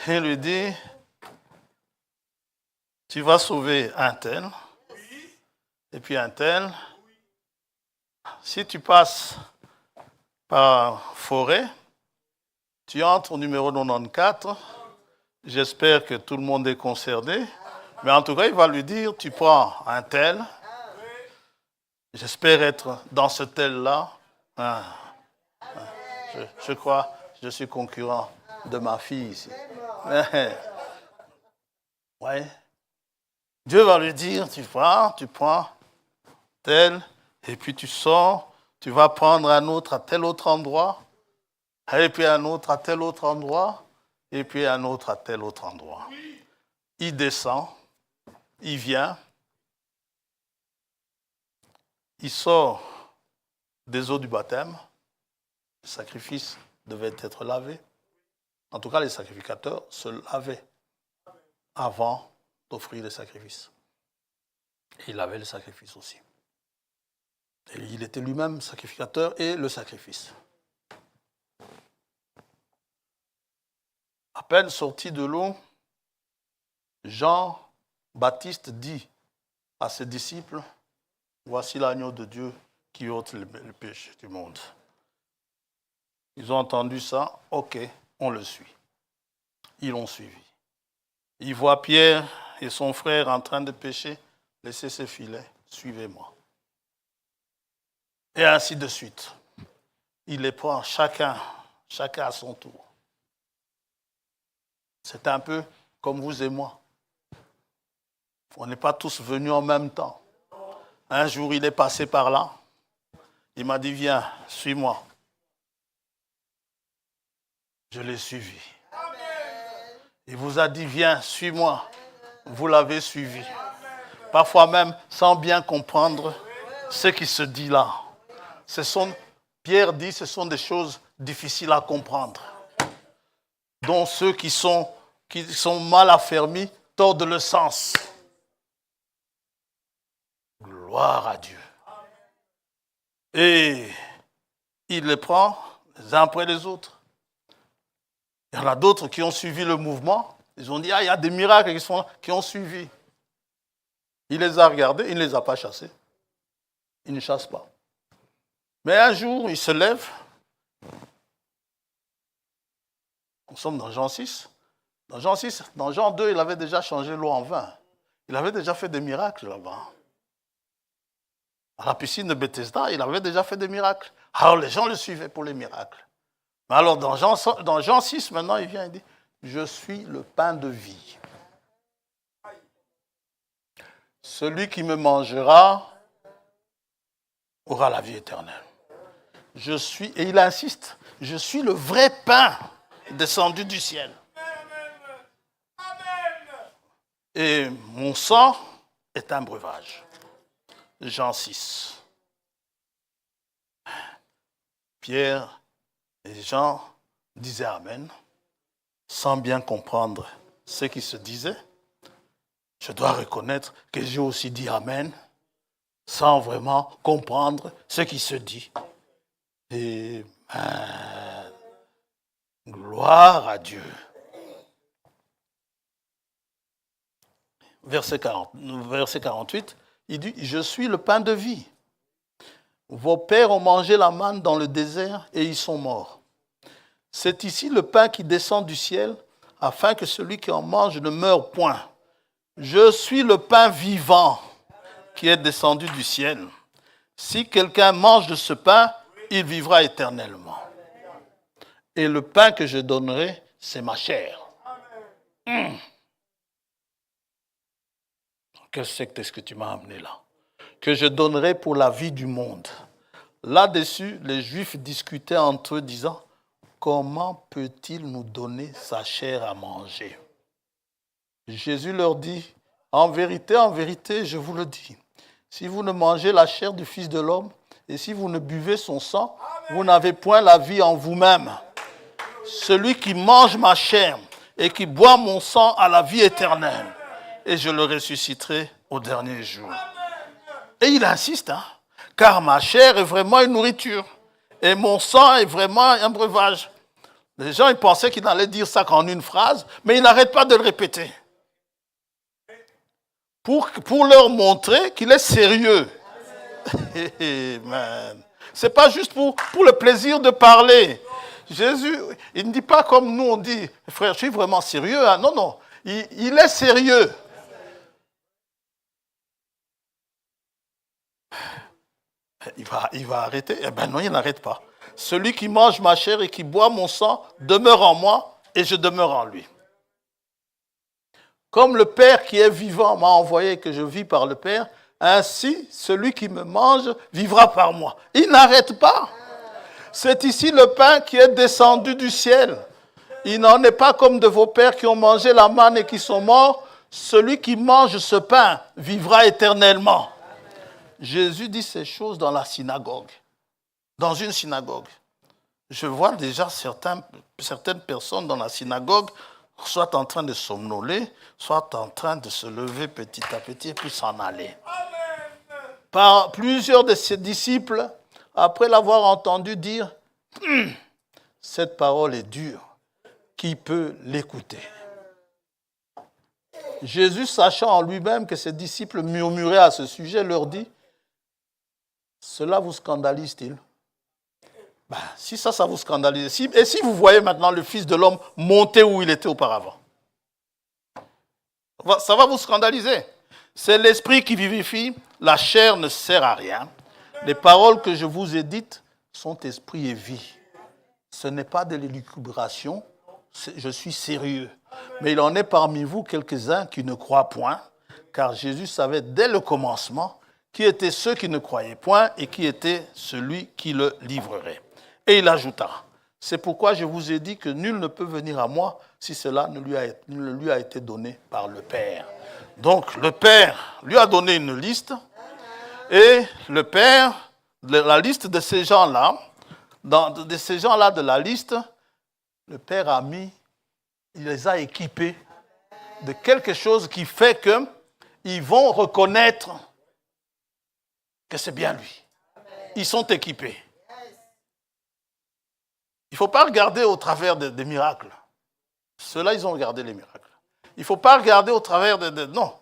il lui dit, tu vas sauver un tel, et puis un tel. Si tu passes par forêt, tu entres au numéro 94. J'espère que tout le monde est concerné. Mais en tout cas, il va lui dire, tu prends un tel. J'espère être dans ce tel-là. Je crois que je suis concurrent de ma fille ici. Ouais. Dieu va lui dire, tu prends tel, et puis tu sors, tu vas prendre un autre à tel autre endroit, et puis un autre à tel autre endroit, et puis un autre à tel autre endroit. Il descend, il vient, il sort des eaux du baptême, le sacrifice devait être lavé. En tout cas, les sacrificateurs se lavaient avant d'offrir les sacrifices. Et il avait le sacrifice aussi. Et il était lui-même sacrificateur et le sacrifice. À peine sorti de l'eau, Jean-Baptiste dit à ses disciples, voici l'agneau de Dieu qui ôte le péché du monde. Ils ont entendu ça, ok, on le suit. Ils l'ont suivi. Ils voient Pierre et son frère en train de pêcher, laissez ses filets, suivez-moi. Et ainsi de suite. Il les prend chacun à son tour. C'est un peu comme vous et moi. On n'est pas tous venus en même temps. Un jour, il est passé par là. Il m'a dit, viens, suis-moi. Je l'ai suivi. Il vous a dit, viens, suis-moi. Vous l'avez suivi. Parfois même sans bien comprendre ce qui se dit là. Pierre dit, ce sont des choses difficiles à comprendre, dont ceux qui sont mal affermis tordent le sens. Gloire à Dieu. Et il les prend les uns après les autres. Il y en a d'autres qui ont suivi le mouvement. Ils ont dit, il y a des miracles qui ont suivi. Il les a regardés, il ne les a pas chassés. Il ne chasse pas. Mais un jour, il se lève. Nous sommes dans Jean 6. Dans Jean 2, il avait déjà changé l'eau en vin. Il avait déjà fait des miracles là-bas. À la piscine de Bethesda, il avait déjà fait des miracles. Alors les gens le suivaient pour les miracles. Mais alors dans Jean 6, maintenant, il vient et dit, je suis le pain de vie. Celui qui me mangera aura la vie éternelle. Et il insiste, je suis le vrai pain descendu du ciel. Et mon sang est un breuvage. Jean 6. Pierre et Jean disaient Amen, sans bien comprendre ce qui se disait. Je dois reconnaître que j'ai aussi dit Amen, sans vraiment comprendre ce qui se dit. Et gloire à Dieu. Verset 48, il dit, je suis le pain de vie. Vos pères ont mangé la manne dans le désert et ils sont morts. C'est ici le pain qui descend du ciel, afin que celui qui en mange ne meure point. Je suis le pain vivant qui est descendu du ciel. Si quelqu'un mange de ce pain, il vivra éternellement. Et le pain que je donnerai, c'est ma chair. Qu'est-ce que tu m'as amené là? Que je donnerai pour la vie du monde. Là-dessus, les Juifs discutaient entre eux, disant, comment peut-il nous donner sa chair à manger? Jésus leur dit, en vérité, je vous le dis, si vous ne mangez la chair du Fils de l'homme et si vous ne buvez son sang, vous n'avez point la vie en vous-même. Celui qui mange ma chair et qui boit mon sang a la vie éternelle, et je le ressusciterai au dernier jour. Et il insiste, car ma chair est vraiment une nourriture, et mon sang est vraiment un breuvage. Les gens ils pensaient qu'il allait dire ça qu'en une phrase, mais il n'arrête pas de le répéter. Pour leur montrer qu'il est sérieux. Amen. C'est pas juste pour le plaisir de parler. Jésus, il ne dit pas comme nous on dit, frère, je suis vraiment sérieux. Non, il est sérieux. Il va arrêter. Eh bien non, il n'arrête pas. Celui qui mange ma chair et qui boit mon sang demeure en moi et je demeure en lui. Comme le Père qui est vivant m'a envoyé et que je vis par le Père, ainsi celui qui me mange vivra par moi. Il n'arrête pas. C'est ici le pain qui est descendu du ciel. Il n'en est pas comme de vos pères qui ont mangé la manne et qui sont morts. Celui qui mange ce pain vivra éternellement. Jésus dit ces choses dans la synagogue. Dans une synagogue. Je vois déjà certaines personnes dans la synagogue, soit en train de somnoler, soit en train de se lever petit à petit et puis s'en aller. Par plusieurs de ses disciples, après l'avoir entendu dire « Cette parole est dure, qui peut l'écouter ?» Jésus, sachant en lui-même que ses disciples murmuraient à ce sujet, leur dit Cela vous scandalise-t-il? Si ça vous scandalise, et si vous voyez maintenant le Fils de l'homme monter où il était auparavant, ça va vous scandaliser. C'est l'esprit qui vivifie, la chair ne sert à rien. Les paroles que je vous ai dites sont esprit et vie. Ce n'est pas de l'élucubration, je suis sérieux. Mais il en est parmi vous quelques-uns qui ne croient point, car Jésus savait dès le commencement qui étaient ceux qui ne croyaient point et qui était celui qui le livrerait. Et il ajouta, c'est pourquoi je vous ai dit que nul ne peut venir à moi si cela ne lui a été donné par le Père. Donc le Père lui a donné une liste et le Père, la liste de ces gens-là, de la liste, le Père il les a équipés de quelque chose qui fait qu'ils vont reconnaître que c'est bien lui. Ils sont équipés. Il ne faut pas regarder au travers des miracles. Ceux-là, ils ont regardé les miracles. Il ne faut pas regarder au travers non,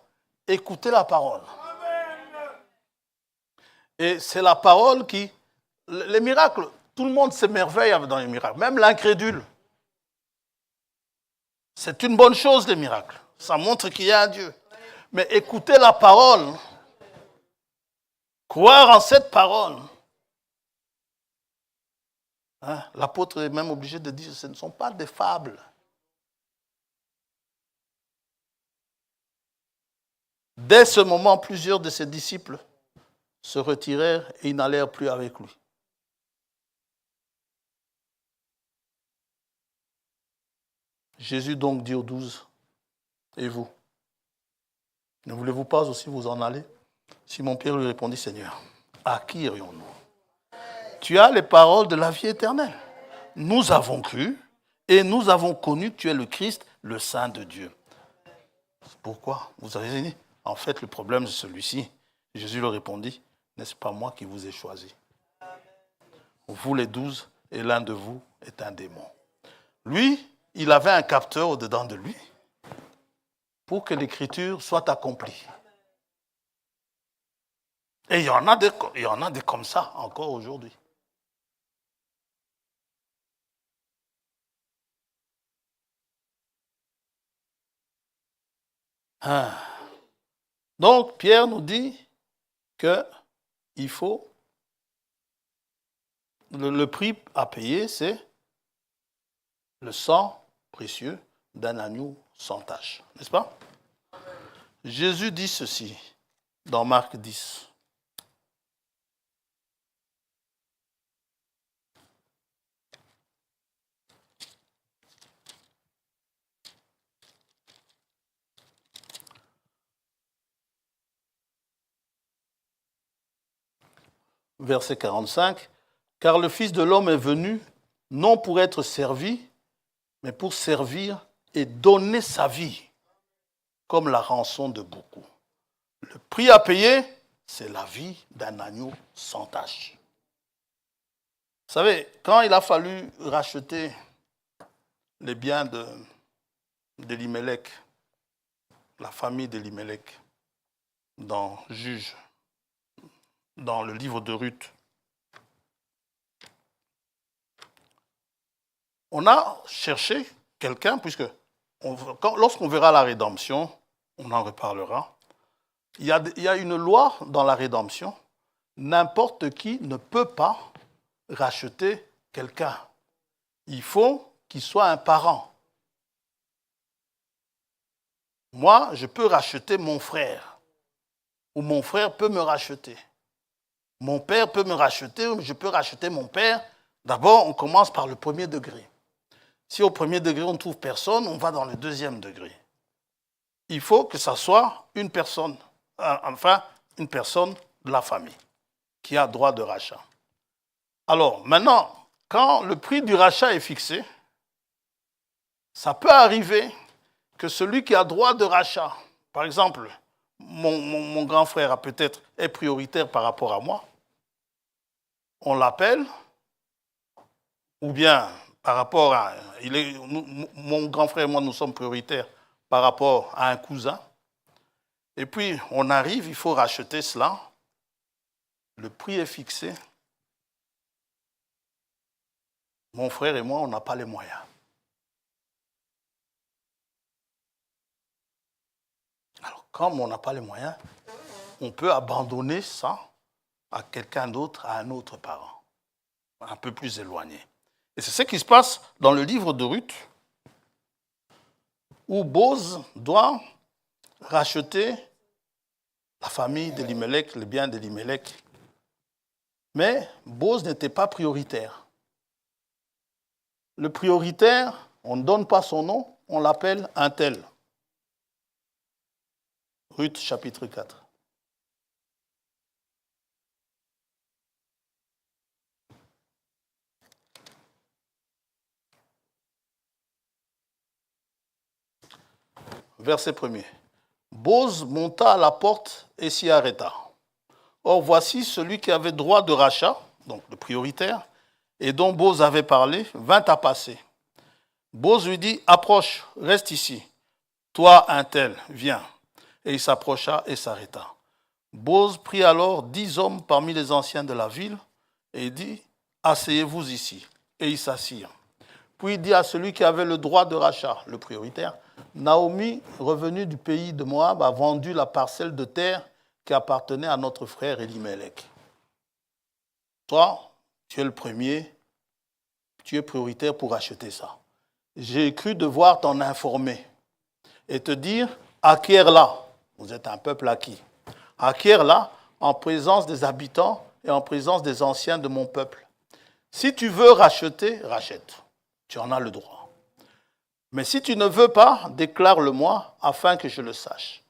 écoutez la parole. Et c'est la parole qui... Les miracles, tout le monde s'émerveille dans les miracles, même l'incrédule. C'est une bonne chose, les miracles. Ça montre qu'il y a un Dieu. Mais écoutez la parole, croire en cette parole. L'apôtre est même obligé de dire que ce ne sont pas des fables. Dès ce moment, plusieurs de ses disciples se retirèrent et ils n'allèrent plus avec lui. Jésus donc dit aux 12, et vous, ne voulez-vous pas aussi vous en aller? Simon-Pierre lui répondit, Seigneur, à qui irions-nous? Tu as les paroles de la vie éternelle. Nous avons cru et nous avons connu que tu es le Christ, le Saint de Dieu. Pourquoi? Vous avez dit, en fait, le problème c'est celui-ci. Jésus leur répondit, n'est-ce pas moi qui vous ai choisi? Vous les 12 et l'un de vous est un démon. Lui, il avait un capteur au-dedans de lui pour que l'écriture soit accomplie. Et il y en a des comme ça encore aujourd'hui. Donc, Pierre nous dit qu'il faut, le prix à payer, c'est le sang précieux d'un agneau sans tache, n'est-ce pas? Jésus dit ceci dans Marc 10. Verset 45, « Car le Fils de l'homme est venu, non pour être servi, mais pour servir et donner sa vie, comme la rançon de beaucoup. » Le prix à payer, c'est la vie d'un agneau sans tache. Vous savez, quand il a fallu racheter les biens d'Elimelech, la famille d'Elimelech, dans Juge, dans le livre de Ruth, on a cherché quelqu'un, puisque lorsqu'on verra la rédemption, on en reparlera, il y a une loi dans la rédemption, n'importe qui ne peut pas racheter quelqu'un. Il faut qu'il soit un parent. Moi, je peux racheter mon frère, ou mon frère peut me racheter. Mon père peut me racheter, ou je peux racheter mon père. D'abord, on commence par le premier degré. Si au premier degré, on ne trouve personne, on va dans le deuxième degré. Il faut que ça soit une personne, une personne de la famille qui a droit de rachat. Alors, maintenant, quand le prix du rachat est fixé, ça peut arriver que celui qui a droit de rachat, par exemple, mon grand frère est prioritaire par rapport à moi, on l'appelle, ou bien par rapport à... mon grand frère et moi, nous sommes prioritaires par rapport à un cousin. Et puis, on arrive, il faut racheter cela. Le prix est fixé. Mon frère et moi, on n'a pas les moyens. Alors, comme on n'a pas les moyens, on peut abandonner ça à quelqu'un d'autre, à un autre parent, un peu plus éloigné. Et c'est ce qui se passe dans le livre de Ruth, où Boz doit racheter la famille d'Elimelech, le bien d'Elimelech. Mais Boz n'était pas prioritaire. Le prioritaire, on ne donne pas son nom, on l'appelle un tel. Ruth chapitre 4. Verset 1er. Boz monta à la porte et s'y arrêta. Or voici celui qui avait droit de rachat, donc le prioritaire, et dont Boz avait parlé, vint à passer. Boz lui dit, approche, reste ici. Toi, un tel, viens. Et il s'approcha et s'arrêta. Boz prit alors 10 hommes parmi les anciens de la ville et dit, asseyez-vous ici. Et ils s'assirent. Puis il dit à celui qui avait le droit de rachat, le prioritaire, Naomi, revenue du pays de Moab, a vendu la parcelle de terre qui appartenait à notre frère Elimelech. Toi, tu es le premier, tu es prioritaire pour acheter ça. J'ai cru devoir t'en informer et te dire, acquiers-la. Vous êtes un peuple acquis. Acquiers-la en présence des habitants et en présence des anciens de mon peuple. Si tu veux racheter, rachète. Tu en as le droit. Mais si tu ne veux pas, déclare-le-moi afin que je le sache.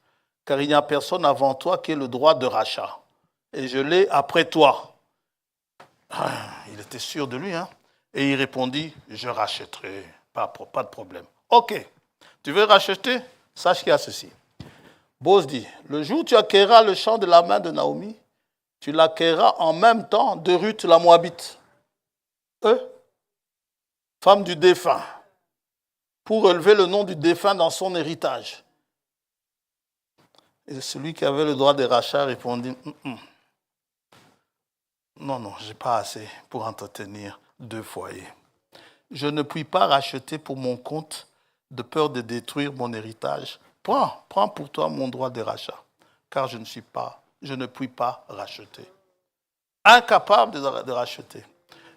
Car il n'y a personne avant toi qui ait le droit de rachat. Et je l'ai après toi. Il était sûr de lui, hein? Et il répondit, je rachèterai. Pas de problème. Ok, tu veux racheter? Sache qu'il y a ceci. Boz dit, le jour où tu acquerras le champ de la main de Naomi, tu l'acquerras en même temps de Ruth la Moabite. Femme du défunt, pour relever le nom du défunt dans son héritage. Et celui qui avait le droit de rachat répondit, non, je n'ai pas assez pour entretenir 2 foyers. Je ne puis pas racheter pour mon compte de peur de détruire mon héritage. Prends pour toi mon droit de rachat, car je ne puis pas racheter. Incapable de racheter.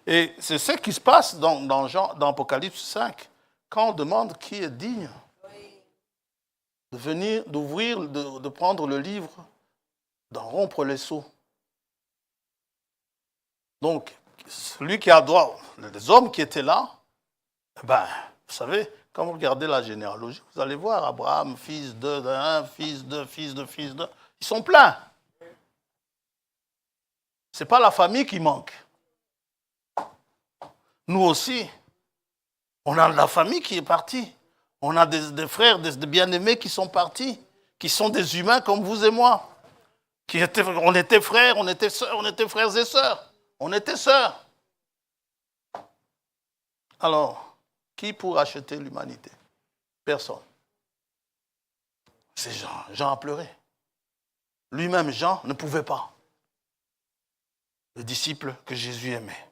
Et c'est ce qui se passe dans Apocalypse 5, quand on demande qui est digne de venir, d'ouvrir, de prendre le livre, d'en rompre les sceaux. Donc, celui qui a droit, les hommes qui étaient là, vous savez, quand vous regardez la généalogie, vous allez voir Abraham, fils d'un, fils de, ils sont pleins. Ce n'est pas la famille qui manque. Nous aussi, on a la famille qui est partie. On a des frères, des bien-aimés qui sont partis, qui sont des humains comme vous et moi. On était frères, on était frères et sœurs. On était sœurs. Alors, qui pourra acheter l'humanité? Personne. C'est Jean. Jean a pleuré. Lui-même, Jean, ne pouvait pas. Le disciple que Jésus aimait.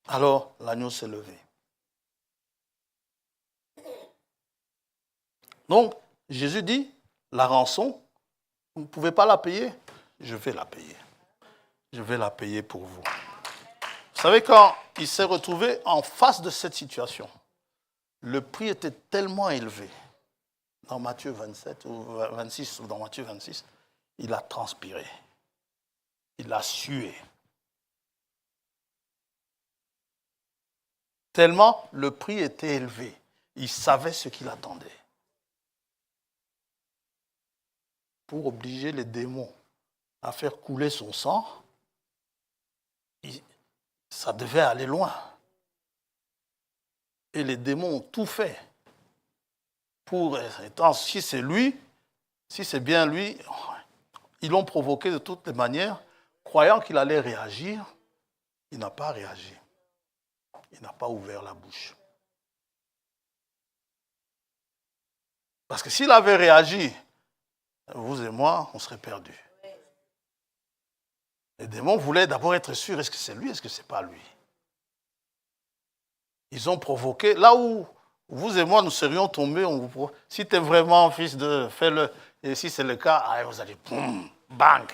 Alors, l'agneau s'est levé. Donc, Jésus dit, la rançon, vous ne pouvez pas la payer, je vais la payer. Je vais la payer pour vous. Vous savez, quand il s'est retrouvé en face de cette situation, le prix était tellement élevé. Dans Matthieu 27 ou 26, ou dans Matthieu 26, il a transpiré. Il a sué. Tellement le prix était élevé. Il savait ce qu'il attendait. Pour obliger les démons à faire couler son sang, ça devait aller loin. Et les démons ont tout fait pour, si c'est lui, si c'est bien lui, ils l'ont provoqué de toutes les manières, croyant qu'il allait réagir. Il n'a pas réagi. Il n'a pas ouvert la bouche. Parce que s'il avait réagi, vous et moi, on serait perdus. Les démons voulaient d'abord être sûrs, est-ce que c'est lui, est-ce que c'est pas lui? Ils ont provoqué, là où vous et moi nous serions tombés, si tu es vraiment fils de, fais-le. Et si c'est le cas, vous allez, boum, bang.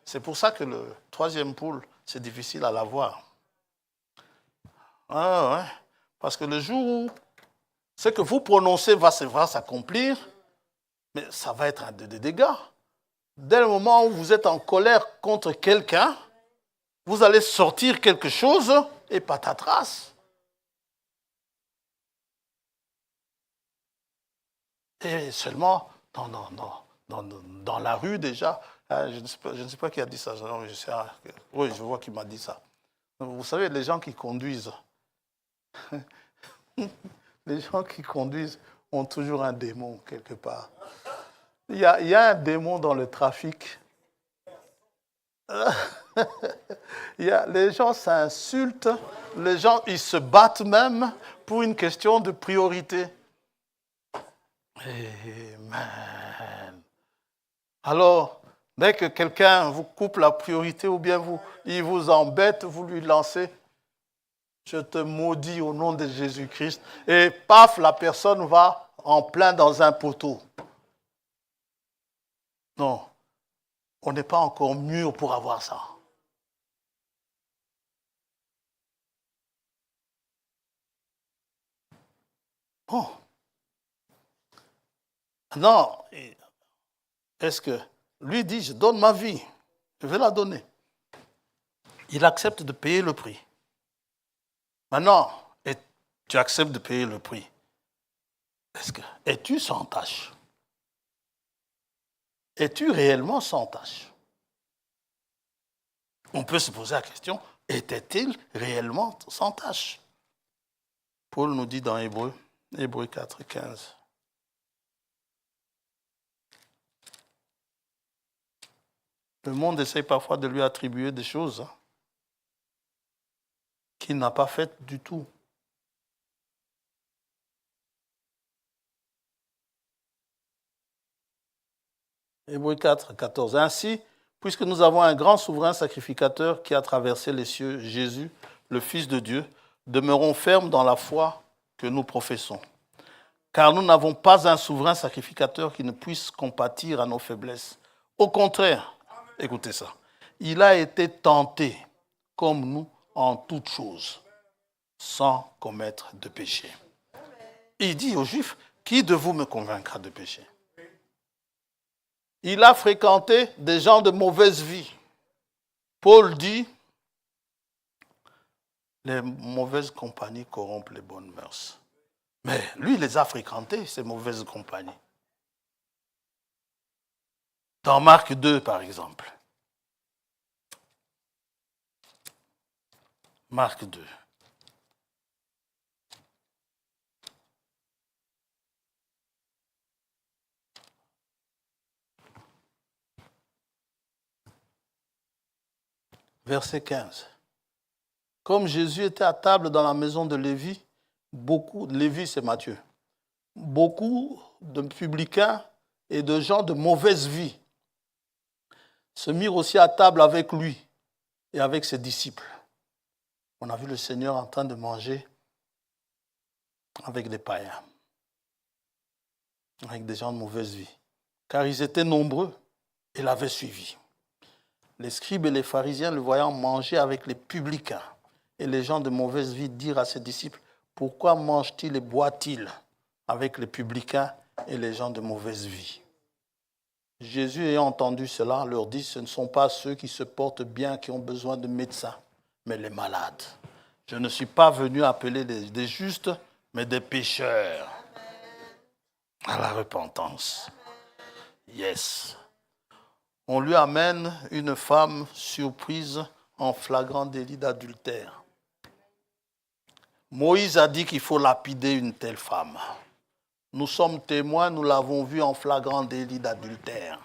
C'est pour ça que le troisième poule, c'est difficile à l'avoir. Ah, ouais. Parce que le jour où ce que vous prononcez va s'accomplir, mais ça va être un des dégâts. Dès le moment où vous êtes en colère contre quelqu'un, vous allez sortir quelque chose et patatras. Et seulement dans la rue déjà, je ne sais pas qui a dit ça. Oui, je vois qui m'a dit ça. Vous savez, les gens qui conduisent, les gens qui conduisent ont toujours un démon quelque part. Il y a un démon dans le trafic. Les gens s'insultent, les gens ils se battent même pour une question de priorité. Amen. Alors, dès que quelqu'un vous coupe la priorité ou bien il vous embête, vous lui lancez « Je te maudis au nom de Jésus-Christ » et paf, la personne va en plein dans un poteau. Non, on n'est pas encore mûr pour avoir ça. Bon. Non, est-ce que lui dit, je donne ma vie, je vais la donner. Il accepte de payer le prix. Maintenant, tu acceptes de payer le prix. Es-tu sans tâche? Es-tu réellement sans tâche? On peut se poser la question, était-il réellement sans tâche? Paul nous dit dans Hébreux 4, 15. Le monde essaye parfois de lui attribuer des choses qu'il n'a pas faites du tout. Hébreux 4, 14. Ainsi, puisque nous avons un grand souverain sacrificateur qui a traversé les cieux, Jésus, le Fils de Dieu, demeurons fermes dans la foi que nous professons. Car nous n'avons pas un souverain sacrificateur qui ne puisse compatir à nos faiblesses. Au contraire, écoutez ça, il a été tenté comme nous en toutes choses, sans commettre de péché. Il dit aux Juifs, qui de vous me convaincra de péché? Il a fréquenté des gens de mauvaise vie. Paul dit, les mauvaises compagnies corrompent les bonnes mœurs. Mais lui, il les a fréquentés, ces mauvaises compagnies. Dans Marc 2, par exemple. Marc 2. Verset 15. Comme Jésus était à table dans la maison de Lévi, Lévi c'est Matthieu, beaucoup de publicains et de gens de mauvaise vie se mirent aussi à table avec lui et avec ses disciples. On a vu le Seigneur en train de manger avec des païens, avec des gens de mauvaise vie, car ils étaient nombreux et l'avaient suivi. Les scribes et les pharisiens, le voyant manger avec les publicains et les gens de mauvaise vie, dirent à ses disciples, pourquoi mange-t-il et boit-il avec les publicains et les gens de mauvaise vie? Jésus, ayant entendu cela, leur dit, ce ne sont pas ceux qui se portent bien qui ont besoin de médecins, mais les malades. Je ne suis pas venu appeler des justes, mais des pécheurs à la repentance. Yes. On lui amène une femme surprise en flagrant délit d'adultère. Moïse a dit qu'il faut lapider une telle femme. Nous sommes témoins, nous l'avons vue en flagrant délit d'adultère.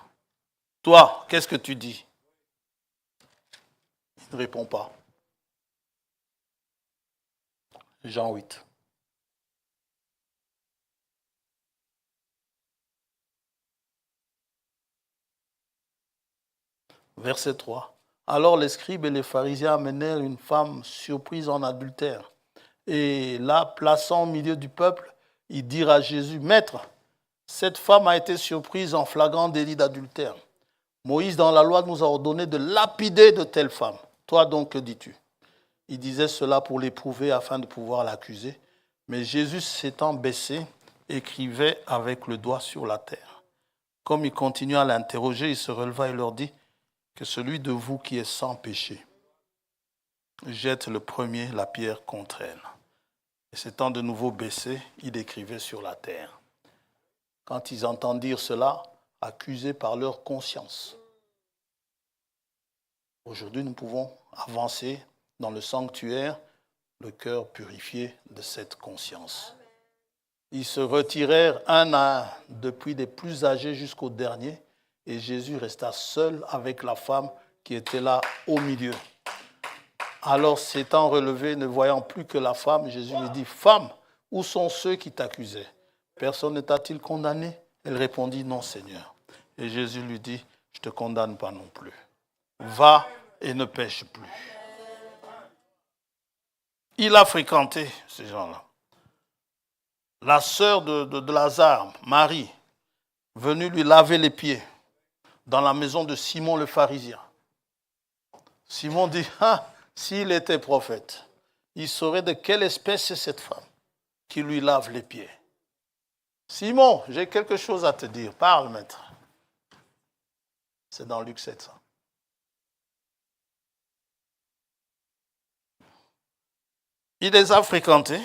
Toi, qu'est-ce que tu dis? Il ne répond pas. Jean 8. Verset 3. Alors les scribes et les pharisiens amenèrent une femme surprise en adultère. Et là, plaçant au milieu du peuple, ils dirent à Jésus, « Maître, cette femme a été surprise en flagrant délit d'adultère. Moïse, dans la loi, nous a ordonné de lapider de telles femmes. Toi donc, que dis-tu » Il disait cela pour l'éprouver afin de pouvoir l'accuser. Mais Jésus, s'étant baissé, écrivait avec le doigt sur la terre. Comme il continuait à l'interroger, il se releva et leur dit que celui de vous qui est sans péché jette le premier la pierre contre elle. Et s'étant de nouveau baissé, il écrivait sur la terre. Quand ils entendirent cela, accusés par leur conscience. Aujourd'hui, nous pouvons avancer dans le sanctuaire, le cœur purifié de cette conscience. Ils se retirèrent un à un, depuis les plus âgés jusqu'au dernier, et Jésus resta seul avec la femme qui était là au milieu. Alors, s'étant relevé, ne voyant plus que la femme, Jésus lui dit, « Femme, où sont ceux qui t'accusaient? Personne ne t'a-t-il condamné ?» Elle répondit, « Non, Seigneur. » Et Jésus lui dit, « Je ne te condamne pas non plus. Va et ne pêche plus. » Il a fréquenté ces gens-là. La sœur de Lazare, Marie, venue lui laver les pieds dans la maison de Simon le pharisien. Simon dit, « Ah, s'il était prophète, il saurait de quelle espèce est cette femme qui lui lave les pieds. » Simon, j'ai quelque chose à te dire. Parle, maître. C'est dans Luc 7. Il les a fréquentés.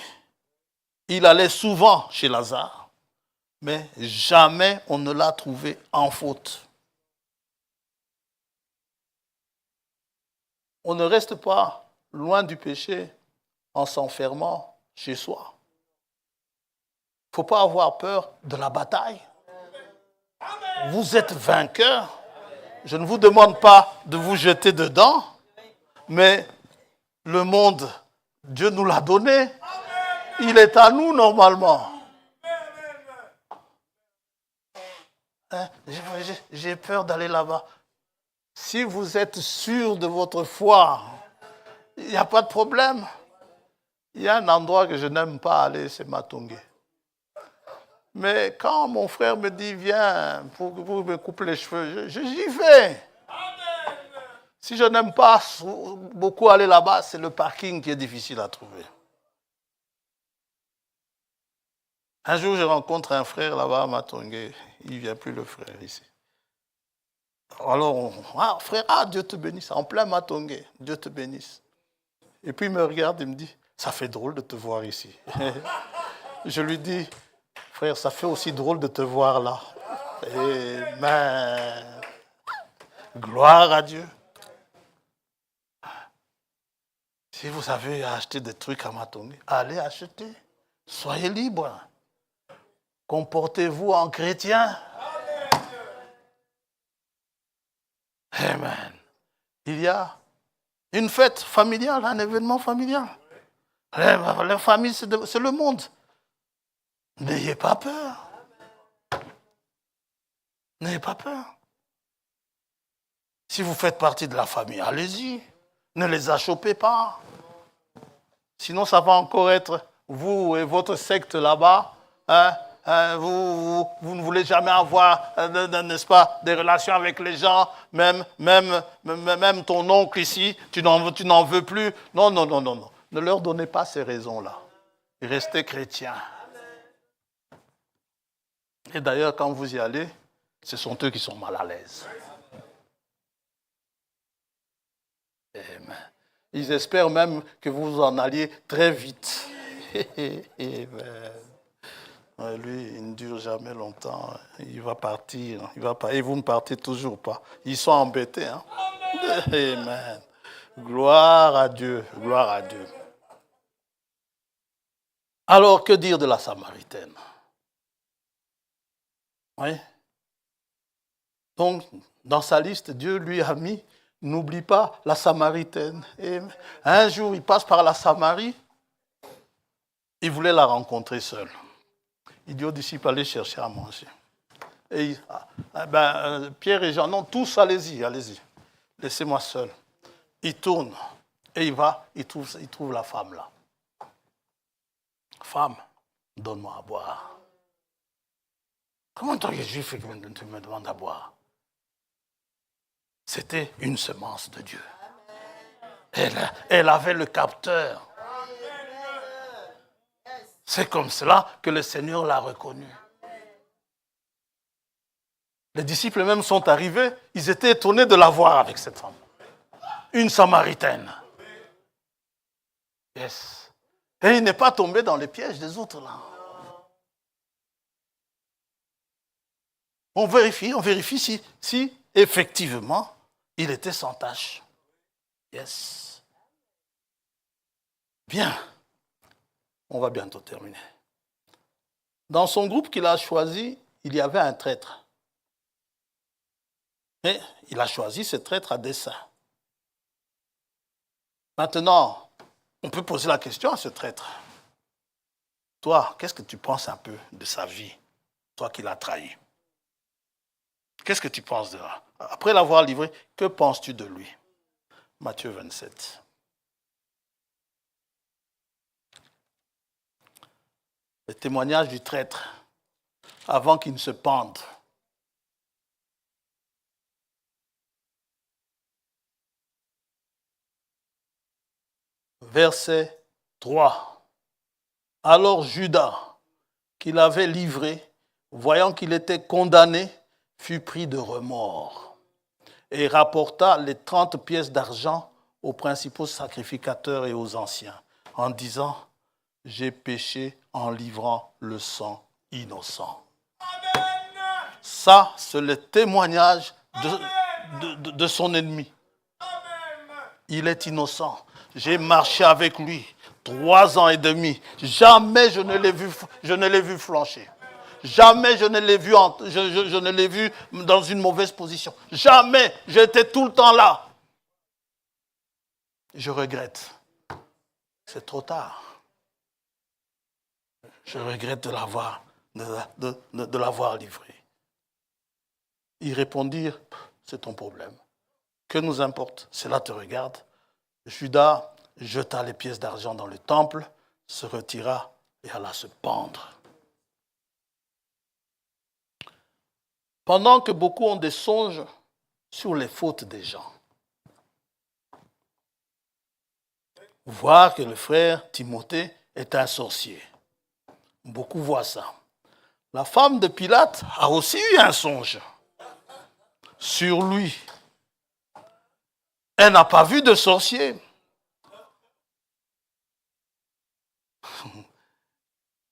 Il allait souvent chez Lazare, mais jamais on ne l'a trouvé en faute. On ne reste pas loin du péché en s'enfermant chez soi. Il ne faut pas avoir peur de la bataille. Vous êtes vainqueur. Je ne vous demande pas de vous jeter dedans, mais le monde, Dieu nous l'a donné. Il est à nous normalement. J'ai peur d'aller là-bas. Si vous êtes sûr de votre foi, il n'y a pas de problème. Il y a un endroit que je n'aime pas aller, c'est Matongé. Mais quand mon frère me dit, viens, pour me couper les cheveux, j'y vais. Si je n'aime pas beaucoup aller là-bas, c'est le parking qui est difficile à trouver. Un jour, je rencontre un frère là-bas à Matongé. Il ne vient plus le frère ici. Alors, frère, Dieu te bénisse, en plein Matongé, Dieu te bénisse. Et puis il me regarde et me dit, ça fait drôle de te voir ici. Je lui dis, frère, ça fait aussi drôle de te voir là. Amen. Gloire à Dieu. Si vous avez acheté des trucs à Matongé, allez acheter. Soyez libre. Comportez-vous en chrétien. Amen. Il y a une fête familiale, un événement familial. La famille, c'est le monde. N'ayez pas peur. N'ayez pas peur. Si vous faites partie de la famille, allez-y. Ne les achoppez pas. Sinon, ça va encore être vous et votre secte là-bas. Vous ne voulez jamais avoir, n'est-ce pas, des relations avec les gens. Même ton oncle ici, tu n'en veux plus. Non. Ne leur donnez pas ces raisons-là. Restez chrétiens. Et d'ailleurs, quand vous y allez, ce sont eux qui sont mal à l'aise. Amen. Ils espèrent même que vous en alliez très vite. Amen. Lui, il ne dure jamais longtemps. Il va partir. Et vous ne partez toujours pas. Ils sont embêtés. Hein? Amen. Gloire à Dieu. Gloire à Dieu. Alors, que dire de la Samaritaine? Oui. Donc, dans sa liste, Dieu lui a mis, n'oublie pas la Samaritaine. Et un jour, il passe par la Samarie. Il voulait la rencontrer seul. Il dit aux disciples, allez chercher à manger. Et Pierre et Jean, non, tous, allez-y. Laissez-moi seul. il tourne et il trouve la femme là. Femme, donne-moi à boire. Comment toi, les Juifs, tu me demandes à boire? C'était une semence de Dieu. Elle avait le capteur. C'est comme cela que le Seigneur l'a reconnu. Les disciples même sont arrivés, ils étaient étonnés de la voir avec cette femme. Une Samaritaine. Yes. Et il n'est pas tombé dans les pièges des autres là. On vérifie si effectivement il était sans tache. Yes. Bien. On va bientôt terminer. Dans son groupe qu'il a choisi, il y avait un traître. Mais il a choisi ce traître à dessein. Maintenant, on peut poser la question à ce traître. Toi, qu'est-ce que tu penses un peu de sa vie, toi qui l'as trahi? Qu'est-ce que tu penses de là? Après l'avoir livré, que penses-tu de lui? Matthieu 27. Le témoignage du traître avant qu'il ne se pende. Verset 3. Alors Judas, qui l'avait livré, voyant qu'il était condamné, fut pris de remords et rapporta les 30 pièces d'argent aux principaux sacrificateurs et aux anciens, en disant, j'ai péché en livrant le sang innocent. Amen. Ça, c'est le témoignage de son ennemi. Amen. Il est innocent. J'ai marché avec lui 3 ans et demi. Jamais je ne l'ai vu flancher. Jamais je ne l'ai vu dans une mauvaise position. Jamais. J'étais tout le temps là. Je regrette. C'est trop tard. Je regrette de l'avoir livré. Ils répondirent, c'est ton problème. Que nous importe? Cela te regarde. Judas jeta les pièces d'argent dans le temple, se retira et alla se pendre. Pendant que beaucoup ont des songes sur les fautes des gens, voir que le frère Timothée est un sorcier. Beaucoup voient ça. La femme de Pilate a aussi eu un songe sur lui. Elle n'a pas vu de sorcier.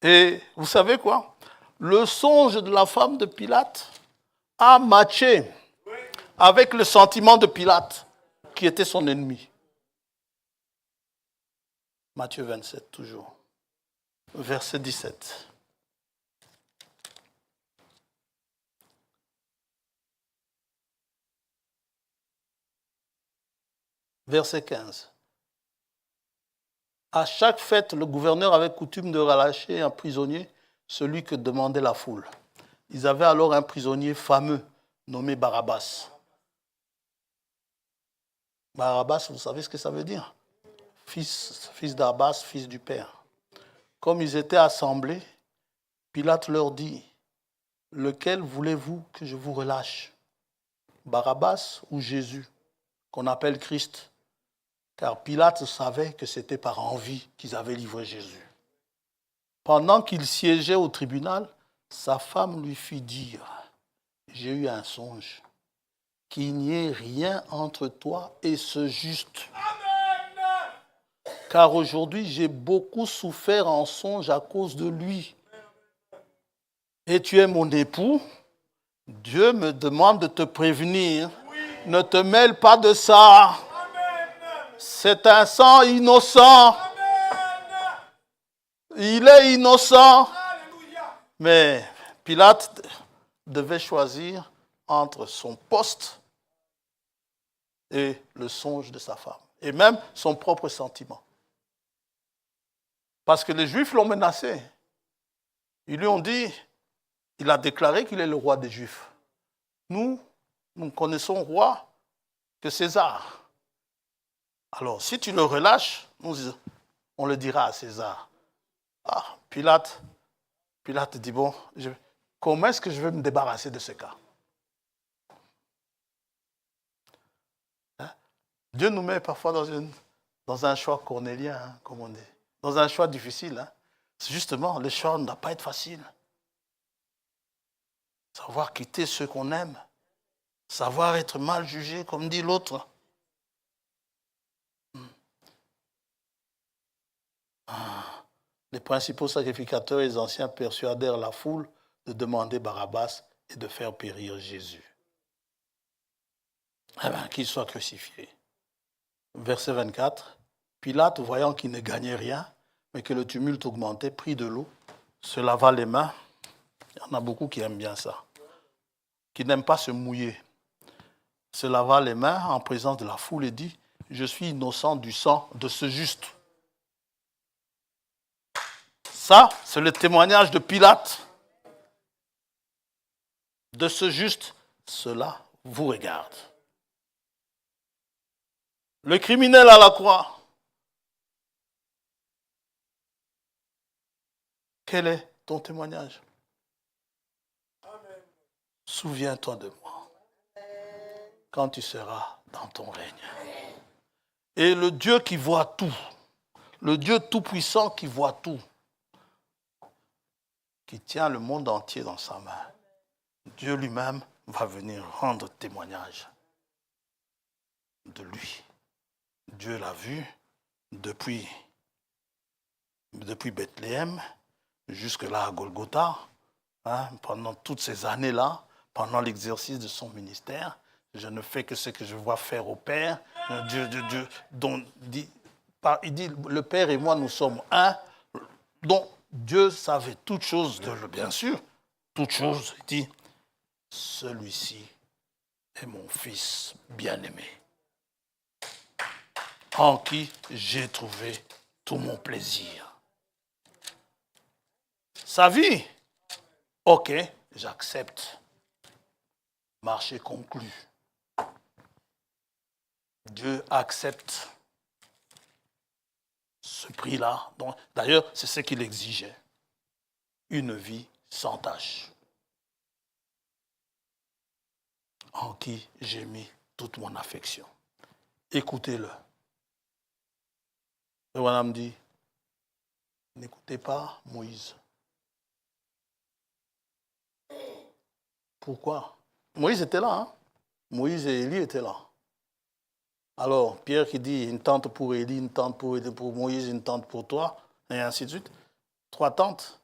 Et vous savez quoi? Le songe de la femme de Pilate a matché avec le sentiment de Pilate, qui était son ennemi. Matthieu 27, toujours. Verset 17. Verset 15. À chaque fête, le gouverneur avait coutume de relâcher un prisonnier, celui que demandait la foule. Ils avaient alors un prisonnier fameux, nommé Barabbas. Barabbas, vous savez ce que ça veut dire? Fils d'Abbas, fils du Père. Comme ils étaient assemblés, Pilate leur dit, « Lequel voulez-vous que je vous relâche? Barabbas ou Jésus, qu'on appelle Christ ?» Car Pilate savait que c'était par envie qu'ils avaient livré Jésus. Pendant qu'il siégeait au tribunal, sa femme lui fit dire, « J'ai eu un songe, qu'il n'y ait rien entre toi et ce juste. Amen. Car aujourd'hui, j'ai beaucoup souffert en songe à cause de lui. Et tu es mon époux. Dieu me demande de te prévenir. Oui. Ne te mêle pas de ça. Amen. C'est un sang innocent. Amen. Il est innocent. Alléluia. Mais Pilate devait choisir entre son poste et le songe de sa femme, et même son propre sentiment. Parce que les Juifs l'ont menacé. Ils lui ont dit, il a déclaré qu'il est le roi des Juifs. Nous connaissons roi que César. Alors, si tu le relâches, on le dira à César. Ah, Pilate dit, bon, comment est-ce que je vais me débarrasser de ce cas? Hein? Dieu nous met parfois dans un choix cornélien, hein, comme on dit, dans un choix difficile. Hein. Justement, le choix ne doit pas être facile. Savoir quitter ceux qu'on aime, savoir être mal jugé, comme dit l'autre. Les principaux sacrificateurs et les anciens persuadèrent la foule de demander Barabbas et de faire périr Jésus. Eh bien, qu'il soit crucifié. Verset 24. Pilate, voyant qu'il ne gagnait rien, mais que le tumulte augmentait, prit de l'eau, se lava les mains. Il y en a beaucoup qui aiment bien ça. Qui n'aiment pas se mouiller. Se lava les mains en présence de la foule et dit, je suis innocent du sang de ce juste. Ça, c'est le témoignage de Pilate. De ce juste, cela vous regarde. Le criminel à la croix. Quel est ton témoignage? Amen. Souviens-toi de moi quand tu seras dans ton règne. Et le Dieu qui voit tout, le Dieu tout-puissant qui voit tout, qui tient le monde entier dans sa main, Dieu lui-même va venir rendre témoignage de lui. Dieu l'a vu depuis Bethléem jusque-là à Golgotha, hein, pendant toutes ces années-là, pendant l'exercice de son ministère. Je ne fais que ce que je vois faire au Père. Dieu, il dit, le Père et moi, nous sommes un. Donc, Dieu savait toutes choses de lui, bien sûr. Toutes choses, il dit, celui-ci est mon Fils bien-aimé, en qui j'ai trouvé tout mon plaisir. Sa vie, ok, j'accepte. Marché conclu. Dieu accepte ce prix-là. D'ailleurs, c'est ce qu'il exigeait. Une vie sans tache. En qui j'ai mis toute mon affection. Écoutez-le. Et Wanam dit, n'écoutez pas Moïse. Pourquoi? Moïse était là. Hein? Moïse et Élie étaient là. Alors, Pierre qui dit une tente pour Élie, une tente pour Moïse, une tente pour toi, et ainsi de suite. 3 tentes.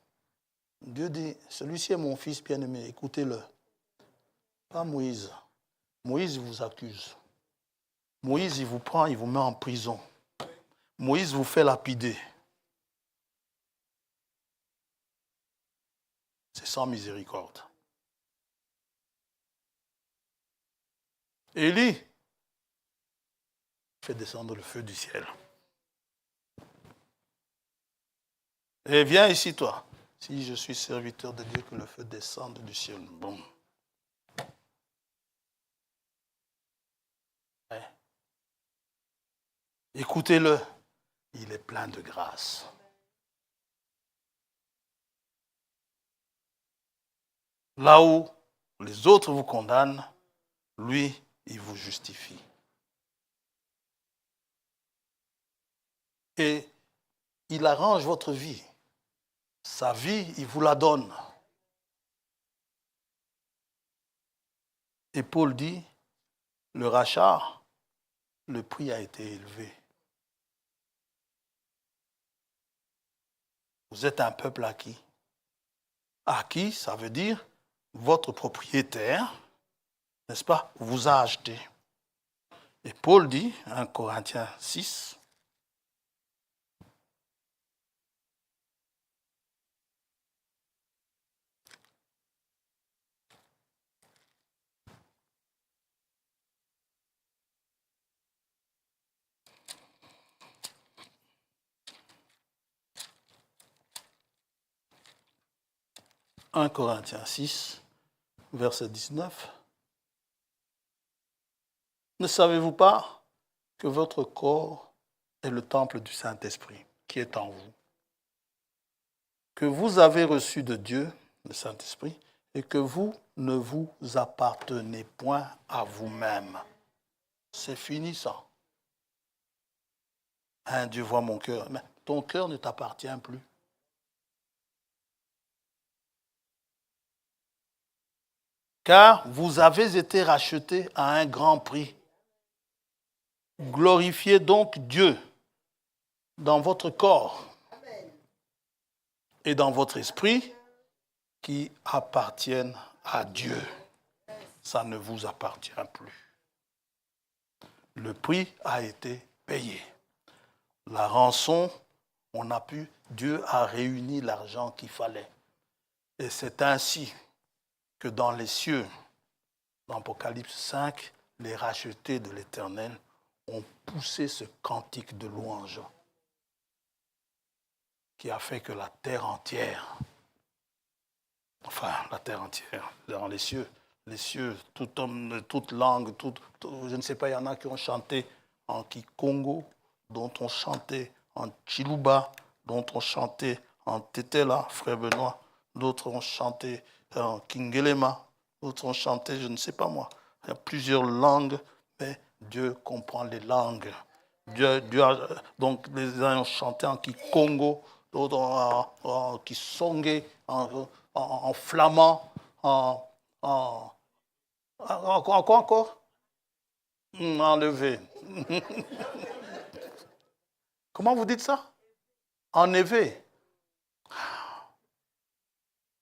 Dieu dit, celui-ci est mon fils bien-aimé, écoutez-le. Pas Moïse. Moïse vous accuse. Moïse, il vous prend, il vous met en prison. Moïse vous fait lapider. C'est sans miséricorde. Élie fait descendre le feu du ciel. Et viens ici, toi. Si je suis serviteur de Dieu, que le feu descende du ciel. Bon. Ouais. Écoutez-le. Il est plein de grâce. Là où les autres vous condamnent, lui, il vous justifie. Et il arrange votre vie. Sa vie, il vous la donne. Et Paul dit, le rachat, le prix a été élevé. Vous êtes un peuple acquis. Acquis, ça veut dire votre propriétaire, n'est-ce pas, vous a acheté. Et Paul dit, 1 Corinthiens 6, « 1 Corinthiens 6, verset 19. Ne savez-vous pas que votre corps est le temple du Saint-Esprit qui est en vous, que vous avez reçu de Dieu, le Saint-Esprit, et que vous ne vous appartenez point à vous-même. C'est fini ça. Hein, Dieu voit mon cœur. Mais ton cœur ne t'appartient plus. Car vous avez été rachetés à un grand prix. Glorifiez donc Dieu dans votre corps et dans votre esprit qui appartiennent à Dieu. Ça ne vous appartient plus. Le prix a été payé. La rançon, Dieu a réuni l'argent qu'il fallait. Et c'est ainsi que dans les cieux, dans Apocalypse 5, les rachetés de l'Éternel ont poussé ce cantique de louange qui a fait que la terre entière, dans les cieux, tout homme, toute langue, je ne sais pas, il y en a qui ont chanté en Kikongo, dont on chantait en Chiluba, dont on chantait en Tetela, frère Benoît, d'autres ont chanté en Kingelema, d'autres ont chanté, je ne sais pas moi. Il y a plusieurs langues, mais Dieu comprend les langues. Donc les uns ont chanté en Kikongo, d'autres en Kisongé, en flamand, en quoi encore? Enlevé. Comment vous dites ça? Enlevé.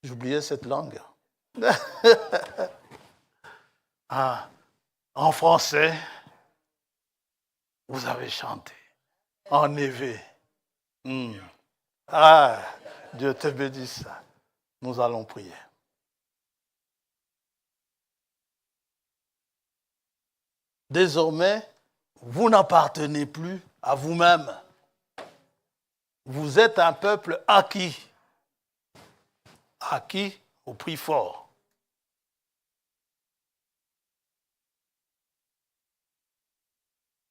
J'oubliais cette langue. En français, vous avez chanté. Enlevé. Dieu te bénisse. Nous allons prier. Désormais, vous n'appartenez plus à vous-même. Vous êtes un peuple acquis. Acquis au prix fort.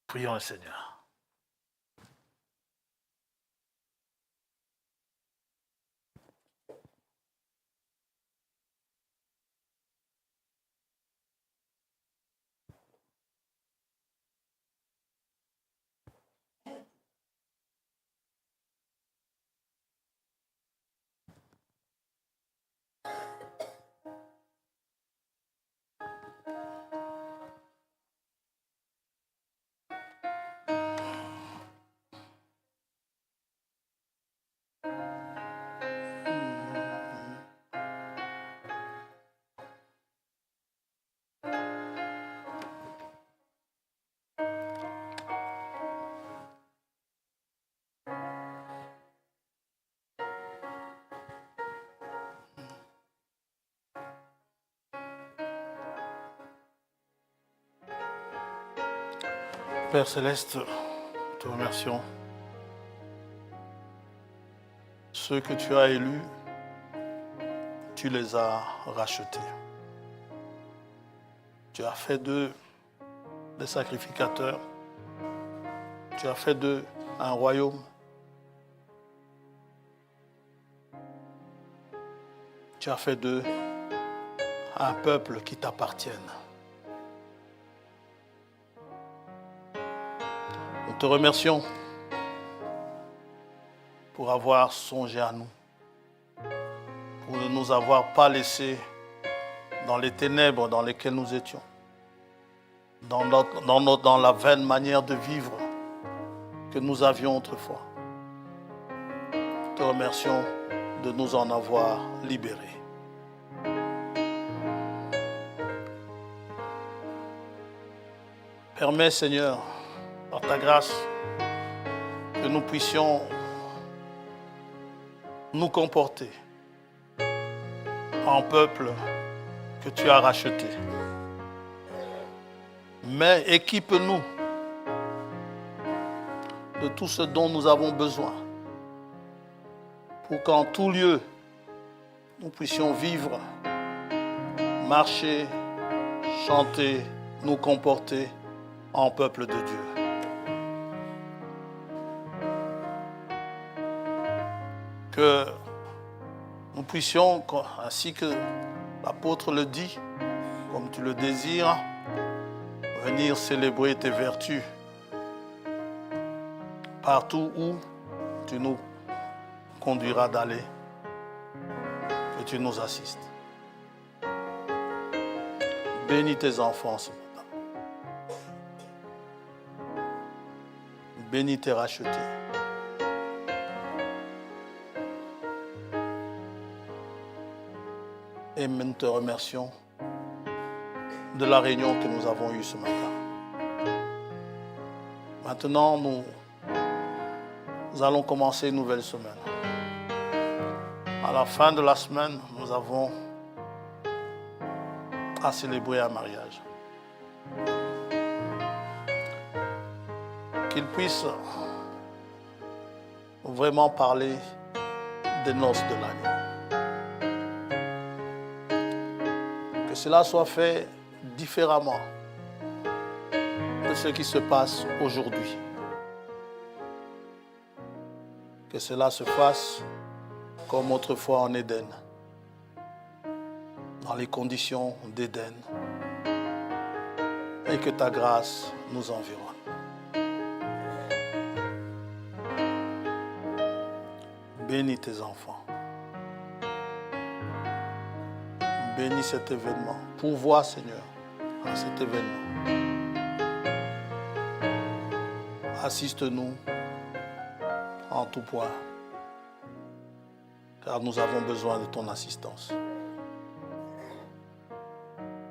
Prions le Seigneur. Père Céleste, te remercions. Ceux que tu as élus, tu les as rachetés. Tu as fait d'eux des sacrificateurs. Tu as fait d'eux un royaume. Tu as fait d'eux un peuple qui t'appartienne. Nous te remercions pour avoir songé à nous, pour ne nous avoir pas laissés dans les ténèbres dans lesquelles nous étions, dans la vaine manière de vivre que nous avions autrefois. Nous te remercions de nous en avoir libérés. Permets, Seigneur, par ta grâce, que nous puissions nous comporter en peuple que tu as racheté. Mais équipe-nous de tout ce dont nous avons besoin pour qu'en tout lieu, nous puissions vivre, marcher, chanter, nous comporter en peuple de Dieu. que nous puissions, ainsi que l'apôtre le dit, comme tu le désires, venir célébrer tes vertus partout où tu nous conduiras d'aller, que tu nous assistes. Bénis tes enfants ce matin. Bénis tes rachetés. Et nous te remercions de la réunion que nous avons eue ce matin. Maintenant, nous allons commencer une nouvelle semaine. À la fin de la semaine, nous avons à célébrer un mariage. Qu'il puisse vraiment parler des noces de l'agneau. Que cela soit fait différemment de ce qui se passe aujourd'hui. Que cela se fasse comme autrefois en Éden, dans les conditions d'Éden, et que ta grâce nous environne. Bénis tes enfants. Bénis cet événement. Pourvois, Seigneur, à cet événement. Assiste-nous en tout point, car nous avons besoin de ton assistance.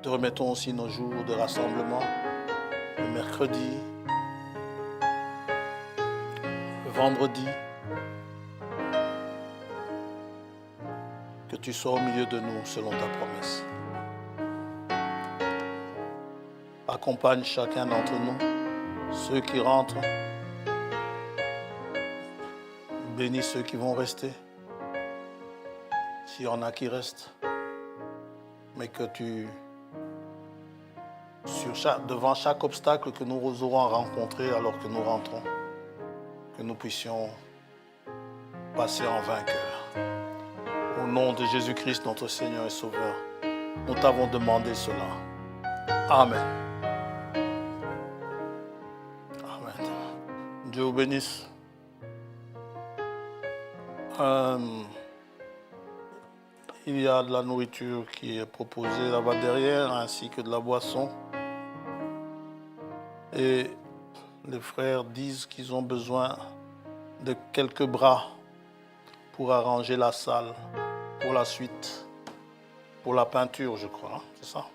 Te remettons aussi nos jours de rassemblement, le mercredi, le vendredi. Que tu sois au milieu de nous selon ta promesse. Accompagne chacun d'entre nous, ceux qui rentrent. Bénis ceux qui vont rester, s'il y en a qui restent. Mais que tu, devant chaque obstacle que nous aurons rencontré alors que nous rentrons, que nous puissions passer en vainqueur. Au nom de Jésus-Christ, notre Seigneur et Sauveur, nous t'avons demandé cela. Amen. Amen. Dieu vous bénisse. Il y a de la nourriture qui est proposée là-bas derrière, ainsi que de la boisson. Et les frères disent qu'ils ont besoin de quelques bras pour arranger la salle pour la suite, pour la peinture, je crois, hein, c'est ça?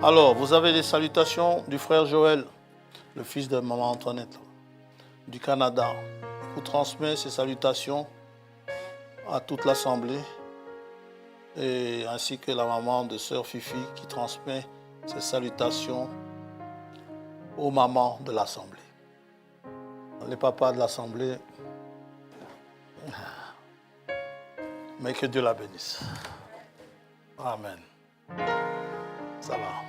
Alors, vous avez les salutations du frère Joël, le fils de maman Antoinette, du Canada. Il vous transmet ces salutations à toute l'assemblée, et ainsi que la maman de sœur Fifi qui transmet ses salutations aux mamans de l'assemblée. Les papas de l'assemblée, mais que Dieu la bénisse. Amen. Ça va.